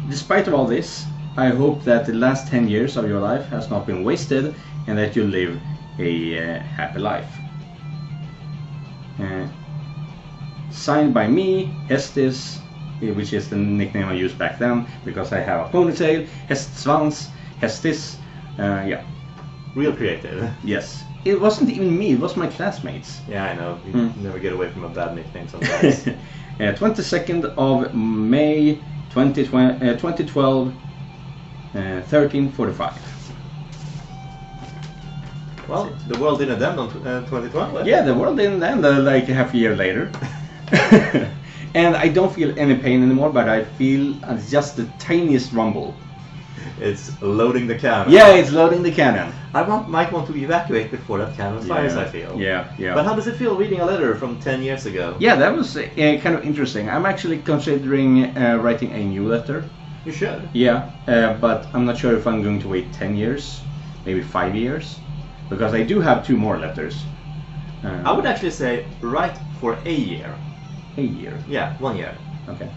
Speaker 2: despite of all this, I hope that the last 10 years of your life has not been wasted and that you live a happy life. Signed by me, Hestis, which is the nickname I used back then because I have a ponytail, Hästsvans, Hestis, yeah.
Speaker 1: Real creative.
Speaker 2: Yes. It wasn't even me, it was my classmates.
Speaker 1: Yeah, I know. You never get away from a bad nickname sometimes.
Speaker 2: 22nd of May 2012, 13:45.
Speaker 1: Well, the world didn't end on 2012.
Speaker 2: Yeah, the world didn't end like half a year later. And I don't feel any pain anymore, but I feel just the tiniest rumble.
Speaker 1: It's loading the cannon.
Speaker 2: Yeah, it's loading the cannon.
Speaker 1: Might want to evacuate before that cannon fires, I feel.
Speaker 2: Yeah.
Speaker 1: But how does it feel reading a letter from 10 years ago?
Speaker 2: Yeah, that was kind of interesting. I'm actually considering writing a new letter.
Speaker 1: You should.
Speaker 2: Yeah, but I'm not sure if I'm going to wait 10 years, maybe 5 years, because I do have 2 more letters.
Speaker 1: I would actually say write for a year.
Speaker 2: A year?
Speaker 1: Yeah, 1 year.
Speaker 2: Okay.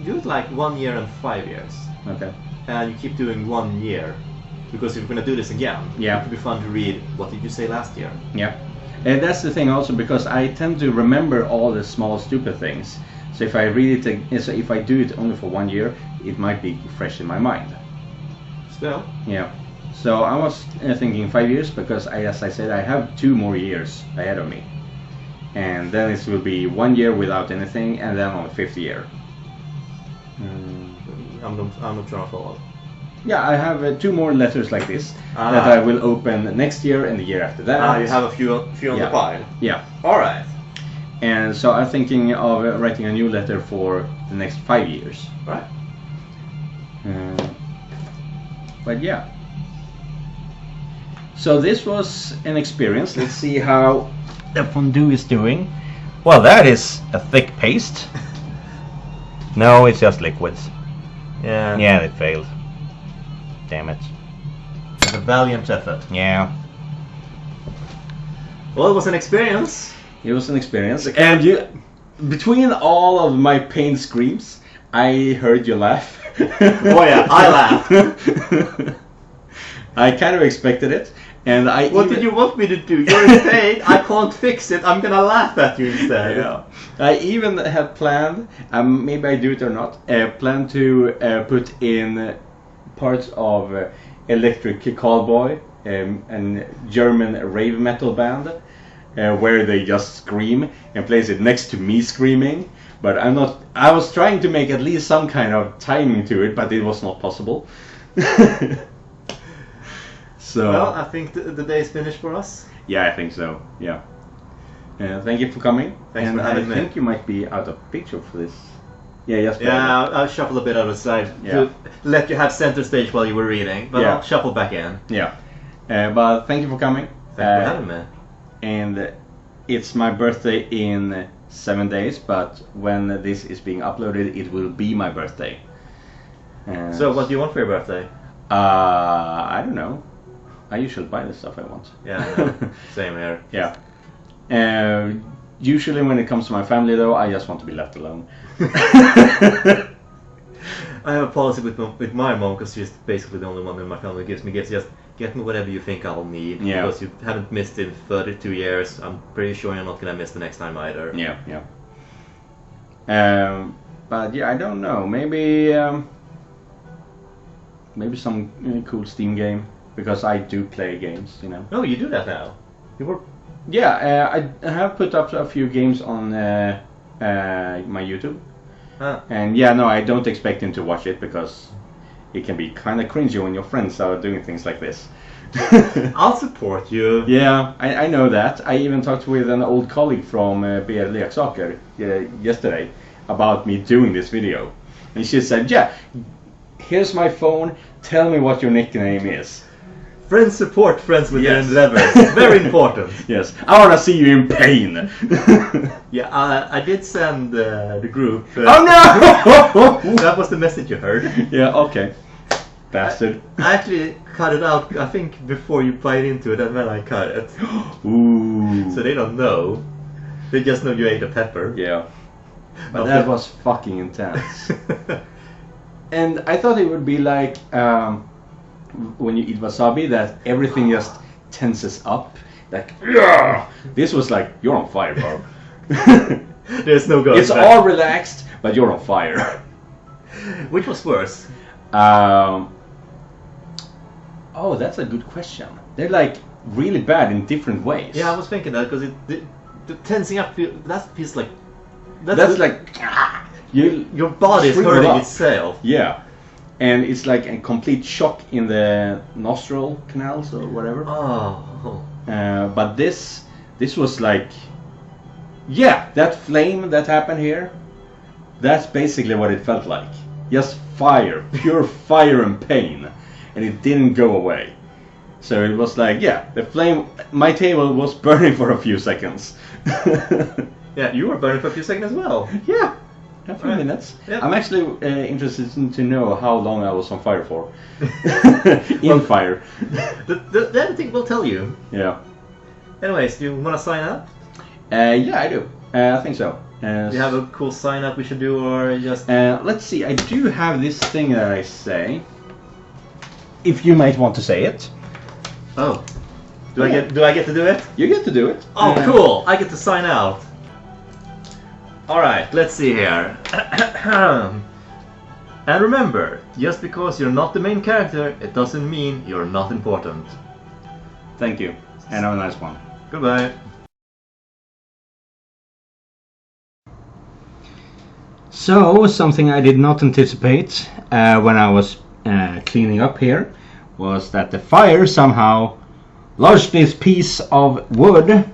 Speaker 1: Do it like 1 year and 5 years.
Speaker 2: Okay.
Speaker 1: And you keep doing 1 year. Because if you're going to do this again,
Speaker 2: yeah,
Speaker 1: it could be fun to read what did you say last year.
Speaker 2: Yeah. And that's the thing also, because I tend to remember all the small stupid things. So if I read it, so if I do it only for 1 year, it might be fresh in my mind.
Speaker 1: Still.
Speaker 2: Yeah. So I was thinking 5 years because, as I said, I have 2 more years ahead of me. And then it will be 1 year without anything, and then on the 5th year.
Speaker 1: I'm not trying to follow.
Speaker 2: Yeah, I have 2 more letters like this that I will open next year and the year after that.
Speaker 1: You have a few on the pile.
Speaker 2: Yeah.
Speaker 1: Alright.
Speaker 2: And so I'm thinking of writing a new letter for the next 5 years.
Speaker 1: Right.
Speaker 2: But yeah. So this was an experience. Let's see how the fondue is doing. Well, that is a thick paste. No, it's just liquids.
Speaker 1: Yeah.
Speaker 2: Yeah, it failed. Damn it.
Speaker 1: It's a valiant effort.
Speaker 2: Yeah.
Speaker 1: Well, it was an experience.
Speaker 2: It was an experience. And you, between all of my pain screams, I heard you laugh.
Speaker 1: Oh yeah, I laughed.
Speaker 2: I kind of expected it. And
Speaker 1: what did you want me to do? You're in pain, I can't fix it, I'm gonna laugh at you instead.
Speaker 2: Yeah. I even had planned, maybe I do it or not, planned to put in parts of Electric Callboy, a German rave metal band, where they just scream, and place it next to me screaming. But I was trying to make at least some kind of timing to it, but it was not possible. So,
Speaker 1: well, I think the day is finished for us.
Speaker 2: Yeah, I think so. Yeah. Thank you for coming.
Speaker 1: Thanks for having me.
Speaker 2: I think you might be out of picture for this. Yeah, yes.
Speaker 1: Yeah, I'll shuffle a bit out of the side to let you have center stage while you were reading, but I'll shuffle back in.
Speaker 2: Yeah. But thank you for coming.
Speaker 1: Thanks for having me.
Speaker 2: And it's my birthday in 7 days, but when this is being uploaded, it will be my birthday.
Speaker 1: So what do you want for your birthday?
Speaker 2: I don't know. I usually buy the stuff I want.
Speaker 1: Yeah, I know. Same here.
Speaker 2: Yeah. Usually when it comes to my family though, I just want to be left alone.
Speaker 1: I have a policy with my mom, because she's basically the only one in my family who gives me gifts. Just get me whatever you think I'll need.
Speaker 2: Yeah.
Speaker 1: Because you haven't missed in 32 years. I'm pretty sure you're not going to miss the next time either.
Speaker 2: Yeah, yeah. But yeah, I don't know. Maybe some cool Steam game. Because I do play games, you know.
Speaker 1: Oh, you do that now? You were...
Speaker 2: Yeah, I have put up a few games on my YouTube.
Speaker 1: Huh.
Speaker 2: And yeah, no, I don't expect him to watch it because it can be kind of cringy when your friends are doing things like this.
Speaker 1: I'll support you.
Speaker 2: Yeah, I know that. I even talked with an old colleague from Leksaker yesterday about me doing this video. And she said, yeah, here's my phone, tell me what your nickname is.
Speaker 1: Friends support friends with their endeavors. Very important.
Speaker 2: Yes, I want to see you in pain.
Speaker 1: Yeah, I did send the group.
Speaker 2: Oh no!
Speaker 1: That was the message you heard.
Speaker 2: Yeah, okay. Bastard.
Speaker 1: I actually cut it out, I think, before you bite into it, and then I cut it.
Speaker 2: Ooh.
Speaker 1: So they don't know. They just know you ate a pepper.
Speaker 2: Yeah. But that was fucking intense. And I thought it would be like when you eat wasabi, that everything just tenses up. Like, yeah. This was like, you're on fire, bro.
Speaker 1: There's no going
Speaker 2: It's
Speaker 1: back.
Speaker 2: all relaxed, but you're on fire.
Speaker 1: Which was worse?
Speaker 2: Oh, that's a good question. They're like really bad in different ways.
Speaker 1: Yeah, I was thinking that, because the tensing up, that feels like...
Speaker 2: That's like...
Speaker 1: Your body is hurting itself.
Speaker 2: Yeah. And it's like a complete shock in the nostril canals or whatever.
Speaker 1: Oh.
Speaker 2: But this was like, yeah, that flame that happened here, that's basically what it felt like. just fire, pure fire and pain, and it didn't go away. So it was like, yeah, the flame, my table was burning for a few seconds.
Speaker 1: Yeah, you were burning for a few seconds as well.
Speaker 2: Yeah, a few minutes.
Speaker 1: Yep.
Speaker 2: I'm actually interested to know how long I was on fire for. Fire.
Speaker 1: The editing will tell you.
Speaker 2: Yeah.
Speaker 1: Anyways, do you want to sign up?
Speaker 2: Yeah, I do. I think so.
Speaker 1: Do you have a cool sign up we should do, or just...
Speaker 2: let's see, I do have this thing that I say. If you might want to say it.
Speaker 1: Oh. Do I get to do it?
Speaker 2: You get to do it.
Speaker 1: Oh, cool! I get to sign out. Alright, let's see here. And remember, just because you're not the main character, it doesn't mean you're not important.
Speaker 2: Thank you, and have a nice one.
Speaker 1: Goodbye.
Speaker 2: So, something I did not anticipate when I was cleaning up here was that the fire somehow lodged this piece of wood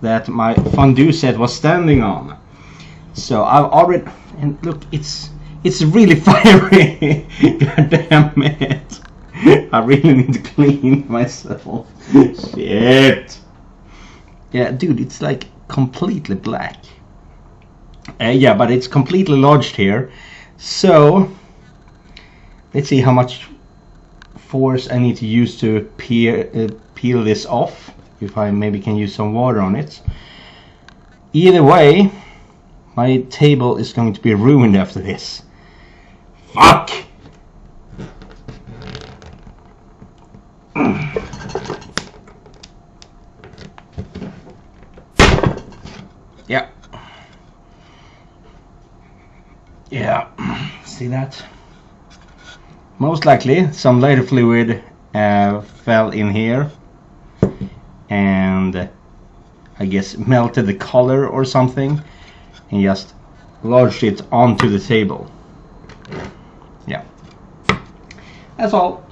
Speaker 2: that my fondue set was standing on. So I've already, and look, it's really fiery. God damn it! I really need to clean myself. Shit. Yeah, dude, it's like completely black. Yeah, but it's completely lodged here. So let's see how much force I need to use to peel this off. If I maybe can use some water on it. Either way, my table is going to be ruined after this. Fuck! Yeah. Yeah, see that? Most likely some lighter fluid fell in here and I guess melted the color or something and just lodged it onto the table. Yeah, that's all.